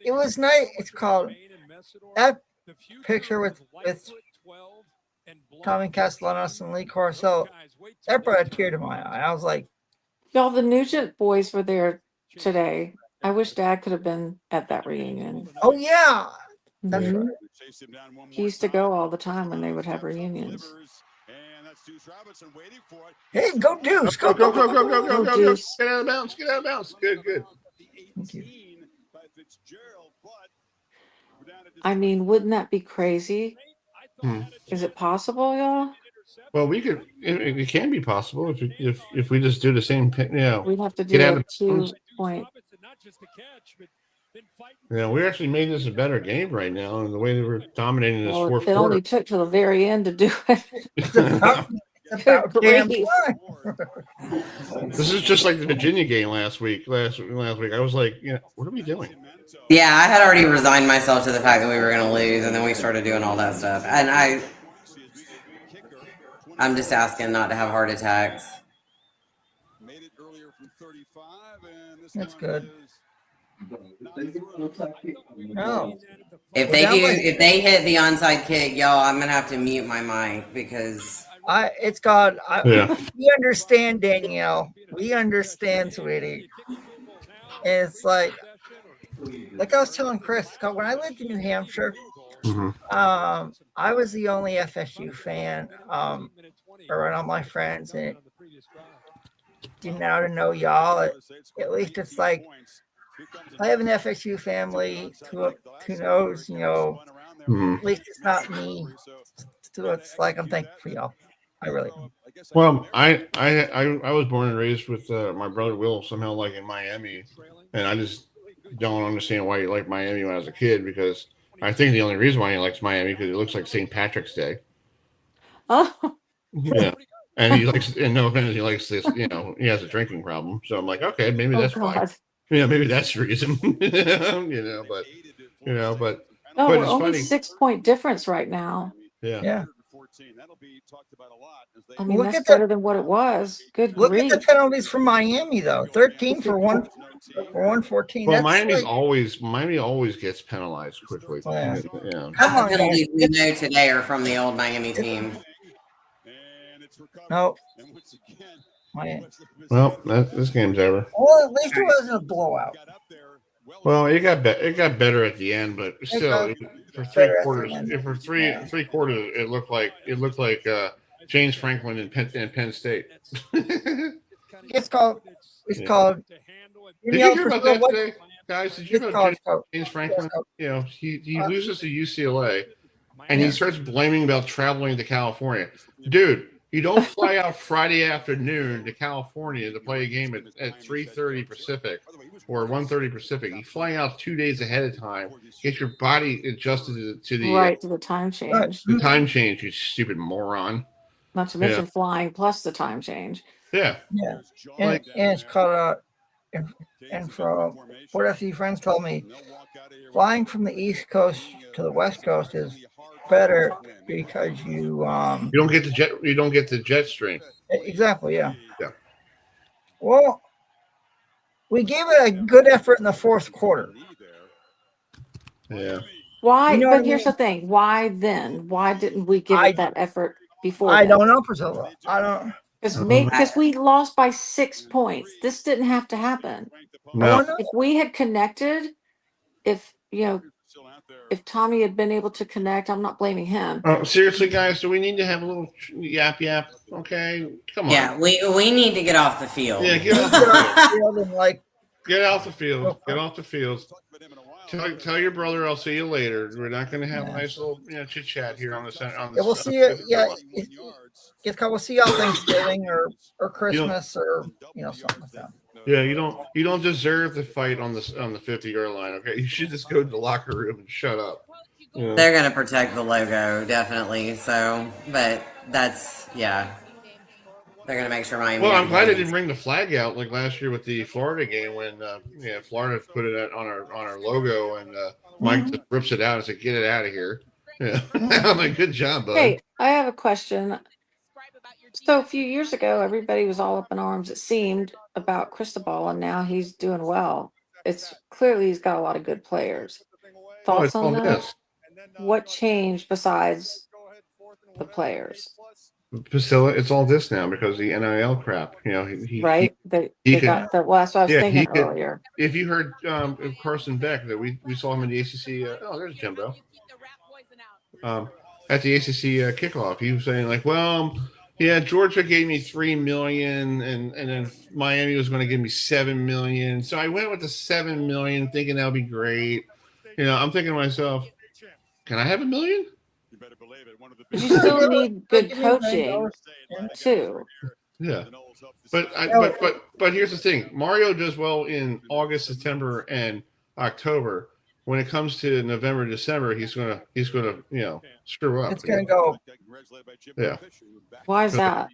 it was nice. It's called that picture with Tommy Castellanos and Lee Corso. That brought a tear to my eye. I was like, y'all, the Nugent boys were there today. I wish Dad could have been at that reunion. Oh yeah, that's right. He used to go all the time when they would have reunions. Hey, go Deuce! Go, Deuce! Get out of bounds! Get out of bounds! Good. Thank you. I mean, wouldn't that be crazy? Is it possible, y'all? Well, we could. It can be possible if we just do the same. We'd have to do a 2-point. We actually made this a better game right now, and the way they were dominating this fourth quarter. It only took till the very end to do it. This is just like the Virginia game last week. Last week, I was like, what are we doing? Yeah, I had already resigned myself to the fact that we were going to lose, and then we started doing all that stuff. And I'm just asking not to have heart attacks. That's good. No. If they hit the onside kick, y'all, I'm gonna have to mute my mic because it's called. We understand, Danielle. We understand, sweetie. And it's like I was telling Chris, when I lived in New Hampshire, I was the only FSU fan around all my friends, and now to know y'all, at least it's like I have an FSU family who knows, at least it's not me. So it's like I'm thankful for y'all. I really am. Well, I was born and raised with my brother Will somehow like in Miami, and I just don't understand why he liked Miami when I was a kid, because I think the only reason why he likes Miami because it looks like St. Patrick's Day. Oh. Yeah. And he likes, and no offense, he likes this, he has a drinking problem. So I'm like, okay, maybe that's why. Maybe that's the reason. But we're it's only funny. 6-point difference right now. Yeah. I mean, that's better than what it was. Good Look grief. at the penalties from Miami, though. 13 for 114. Well, Miami always gets penalized quickly. Yeah. Half the penalties we know today are from the old Miami team. No. Well, this game's over. Well, at least it wasn't a blowout. Well, it got better at the end, but still, for three quarters, it looked like James Franklin and Penn State. It's called. Did you hear about that today, guys? Did you hear about James Franklin? He loses to UCLA, and he starts blaming about traveling to California. Dude, you don't fly out Friday afternoon to California to play a game at 3:30 Pacific or 1:30 Pacific. You fly out 2 days ahead of time, get your body adjusted to the time change. The time change, you stupid moron. Not to mention flying plus the time change. Yeah. And it's called and from what a few friends told me, flying from the East Coast to the West Coast is better because you don't get the jet stream. Exactly, yeah. Well, we gave it a good effort in the fourth quarter. Yeah. Why? But here's the thing. Why then? Why didn't we give it that effort before? I don't know, Priscilla. I don't. Because we lost by 6 points. This didn't have to happen. No. If we had connected, if Tommy had been able to connect, I'm not blaming him. Oh, seriously, guys, do we need to have a little yap? Okay, come on. Yeah, we need to get off the field. Yeah, get off the field. And Get off the field. Get off the field. tell your brother I'll see you later. We're not going to have a nice little chit chat here on the center. Yeah, we'll see you. Yeah, we'll see you on Thanksgiving or Christmas or something like that. Yeah, you don't deserve the fight on the 50-yard line. Okay, you should just go to the locker room and shut up. They're gonna protect the logo, definitely. So, but that's they're gonna make sure Miami. Well, I'm glad they didn't bring the flag out like last year with the Florida game when Florida put it on our logo and Mike just rips it out and said, "Get it out of here." Yeah, I'm like, good job, bud. Hey, I have a question. So a few years ago, everybody was all up in arms, it seemed, about Cristobal, and now he's doing well. It's clearly he's got a lot of good players. Thoughts on that? What changed besides the players? Priscilla, it's all this now because the NIL crap. Right? They got that. Well, that's what I was thinking earlier. If you heard Carson Beck, that we saw him in the ACC. There's Jimbo. At the ACC kickoff, he was saying like, well. Yeah, Georgia gave me $3 million, and then Miami was going to give me $7 million. So I went with the $7 million, thinking that would be great. I'm thinking to myself, can I have $1 million? But you still need good coaching too. Yeah, but here's the thing: Mario does well in August, September, and October. When it comes to November, December, he's gonna screw up. It's gonna go. Yeah. Why is that?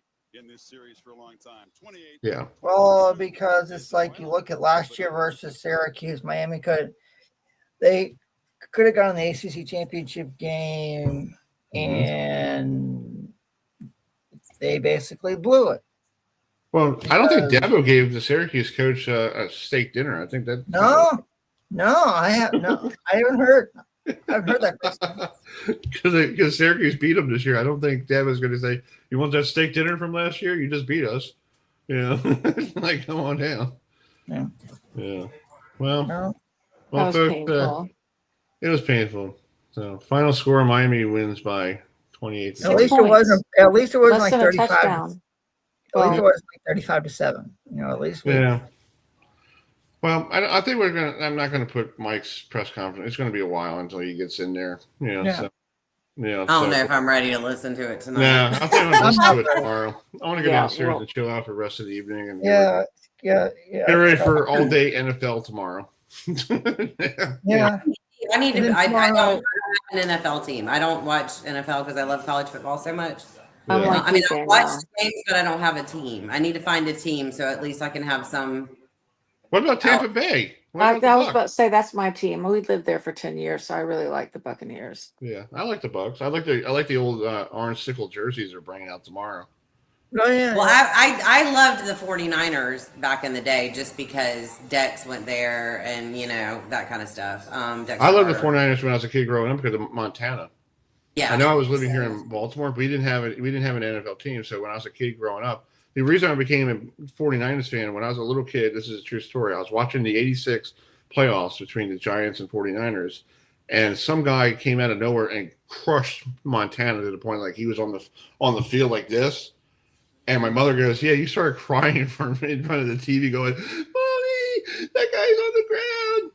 Yeah. Well, because it's like you look at last year versus Syracuse, Miami could have gone in the ACC championship game, and they basically blew it. Well, I don't think Dabo gave the Syracuse coach a steak dinner. I think that I haven't heard. I've heard that because Syracuse beat them this year. I don't think Dabo's going to say, "You want that steak dinner from last year? You just beat us." Like come on down. Yeah. Well, that was folks, painful. It was painful. So, final score: Miami wins by 28. At least it wasn't. At least it wasn't Less like than a 35. touchdown. At least it wasn't like 35-7. At least. Yeah. Well, I think I'm not gonna put Mike's press conference. It's gonna be a while until he gets in there. So, I don't know if I'm ready to listen to it tonight. Yeah, I think I'm gonna listen to it tomorrow. I want to go downstairs and chill out for the rest of the evening and get ready for all day NFL tomorrow. Yeah. I need to. I don't have an NFL team. I don't watch NFL because I love college football so much. I I watch games, but I don't have a team. I need to find a team so at least I can have some. What about Tampa Bay? I was about to say that's my team. We lived there for 10 years, so I really like the Buccaneers. Yeah, I like the Bucs. I like the old orange sickle jerseys they're bringing out tomorrow. Oh yeah. Well, I loved the 49ers back in the day just because Dex went there and that kind of stuff. I loved the 49ers when I was a kid growing up because of Montana. Yeah, I know I was living here in Baltimore, but we didn't have an NFL team. So when I was a kid growing up, the reason I became a 49ers fan when I was a little kid, this is a true story. I was watching the 86 playoffs between the Giants and 49ers, and some guy came out of nowhere and crushed Montana to the point like he was on the field like this. And my mother goes, "Yeah, you started crying in front of the TV, going, Mommy, that guy's on the ground."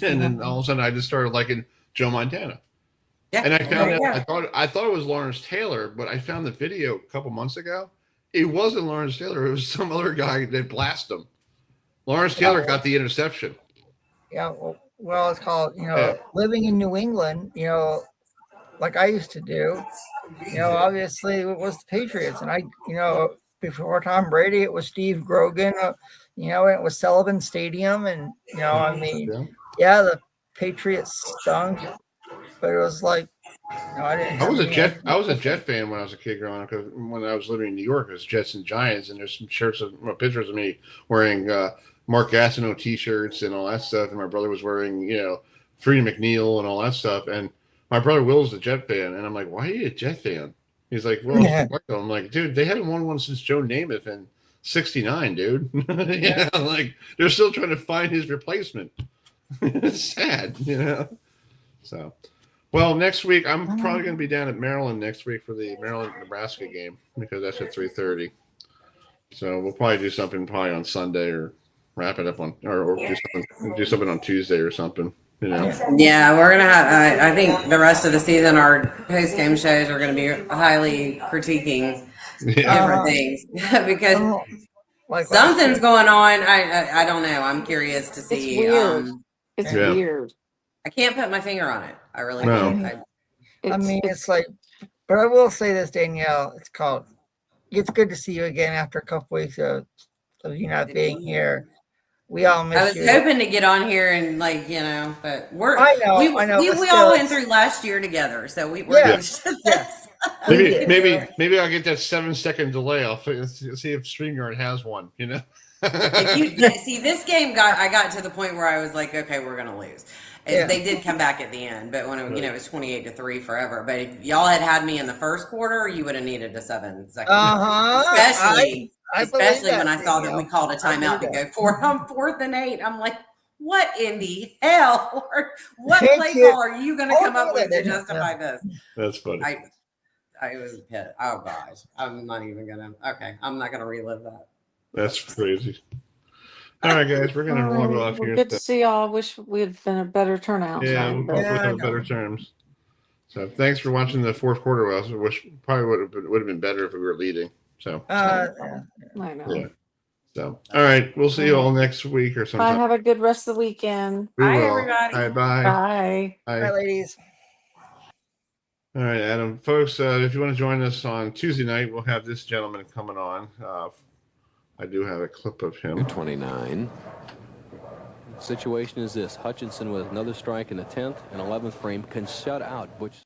Yeah, and then all of a sudden I just started liking Joe Montana. Yeah, and I found out I thought it was Lawrence Taylor, but I found the video a couple months ago. It wasn't Lawrence Taylor. It was some other guy that blasted him. Lawrence Taylor got the interception. Yeah, well, it's called, living in New England, like I used to do, obviously it was the Patriots. And before Tom Brady, it was Steve Grogan, and it was Sullivan Stadium. And, the Patriots stunk, but it was like, I was a Jet fan when I was a kid growing up. Because when I was living in New York, it was Jets and Giants, and there's some pictures of me wearing Mark Gastineau T-shirts and all that stuff. And my brother was wearing, Freddie McNeil and all that stuff. And my brother Will's a Jet fan, and I'm like, "Why are you a Jet fan?" He's like, "Well," I'm like, "Dude, they haven't won one since Joe Namath in '69, dude." Like they're still trying to find his replacement. It's sad, So. Well, next week I'm probably going to be down at Maryland next week for the Maryland-Nebraska game because that's at 3:30. So we'll probably do something on Sunday or wrap it up on or do something on Tuesday or something. You know. Yeah, we're gonna have. I think the rest of the season, our post-game shows are gonna be highly critiquing different things because something's going on. I don't know. I'm curious to see. It's weird. It's weird. I can't put my finger on it. I really No. can't. I mean, it's like, but I will say this, Danielle. It's good to see you again after a couple weeks of you not being here. We all miss you. I was hoping to get on here and but I know. We all went through last year together, so we're used to this. Maybe I'll get that 7-second delay. I'll see if StreamYard has one. You know. See, this game I got to the point where I was like, okay, we're gonna lose. They did come back at the end, but when it was 28-3 forever. But if y'all had me in the first quarter, you would have needed a 7-second. Especially when I saw that we called a timeout to go for it on 4th and 8. I'm like, what in the hell? What play call are you going to come up with to justify this? That's funny. I was pissed. Oh gosh, I'm not even gonna. Okay, I'm not gonna relive that. That's crazy. All right, guys, we're gonna log off here. Good to see y'all. I wish we had been a better turnout. Yeah, we'll have better terms. So thanks for watching the fourth quarter. I wish probably would have been better if we were leading. So I know. Yeah. So all right, we'll see you all next week or sometime. Have a good rest of the weekend. Bye, everybody. All right, bye. Bye. Bye, ladies. All right, Adam, folks. If you want to join us on Tuesday night, we'll have this gentleman coming on. I do have a clip of him. 29. The situation is this: Hutchinson with another strike in the 10th and 11th frame can shut out Butch.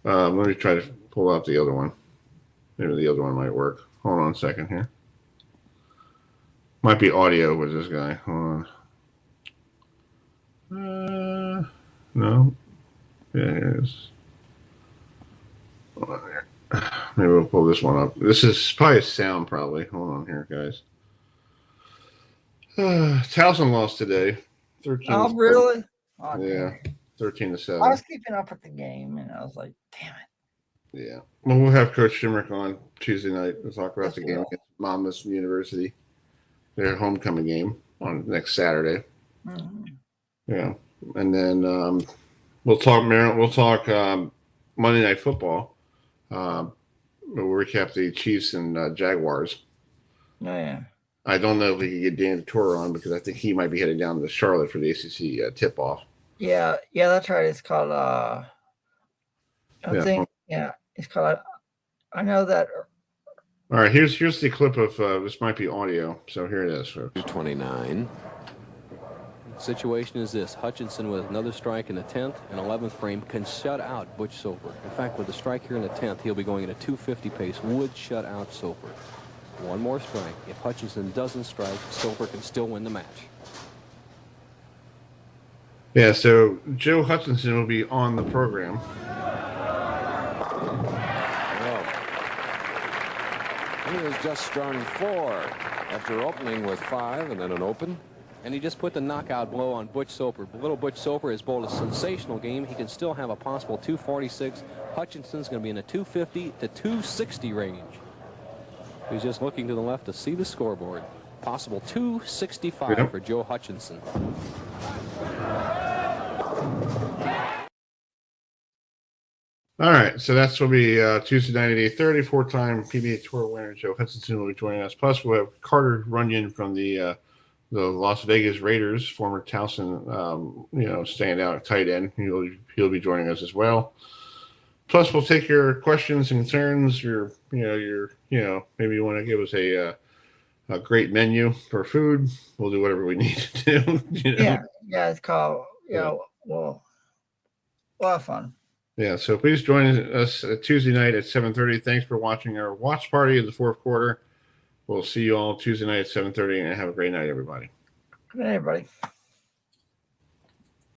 Let me try to pull out the other one. Maybe the other one might work. Hold on a second here. Might be audio with this guy. Hold on. No. Yeah, here it is. Hold on here. Maybe we'll pull this one up. This is probably sound, probably. Hold on here, guys. Towson lost today. 13. Oh, really? Oh, yeah, 13-7. I was keeping up with the game, and I was like, damn it. Yeah. Well, we'll have Coach Shimrick on Tuesday night to talk about the game against Monmouth University. Their homecoming game on next Saturday. Mm-hmm. Yeah. And then we'll talk Monday Night Football. We'll recap the Chiefs and Jaguars. Oh, yeah. I don't know if we can get Dan Torre on because I think he might be heading down to Charlotte for the ACC tip-off. Yeah, that's right. It's called it's called. I know that. All right, here's the clip of this might be audio. So here it is, folks. 29. The situation is this: Hutchinson with another strike in the 10th and 11th frame can shut out Butch Soper. In fact, with a strike here in the 10th, he'll be going at a 250 pace. Would shut out Soper. One more strike. If Hutchinson doesn't strike, Soper can still win the match. Yeah, so Joe Hutchinson will be on the program. He was just strung 4 after opening with 5 and then an open. And he just put the knockout blow on Butch Soper. Little Butch Soper has bowled a sensational game. He can still have a possible 246. Hutchinson's going to be in the 250 to 260 range. He's just looking to the left to see the scoreboard. Possible 265 for Joe Hutchinson. All right, so that's will be Tuesday night at 8:30. 4-time PBA Tour winner Joe Hutchinson will be joining us. Plus, we'll have Carter Runyon from the Las Vegas Raiders, former Towson, standout tight end. He'll be joining us as well. Plus, we'll take your questions and concerns. Maybe you want to give us a great menu for food. We'll do whatever we need to do. Yeah, it's called. We'll have fun. Yeah, so please join us Tuesday night at 7:30. Thanks for watching our watch party of the fourth quarter. We'll see you all Tuesday night at 7:30, and have a great night, everybody. Good night, everybody.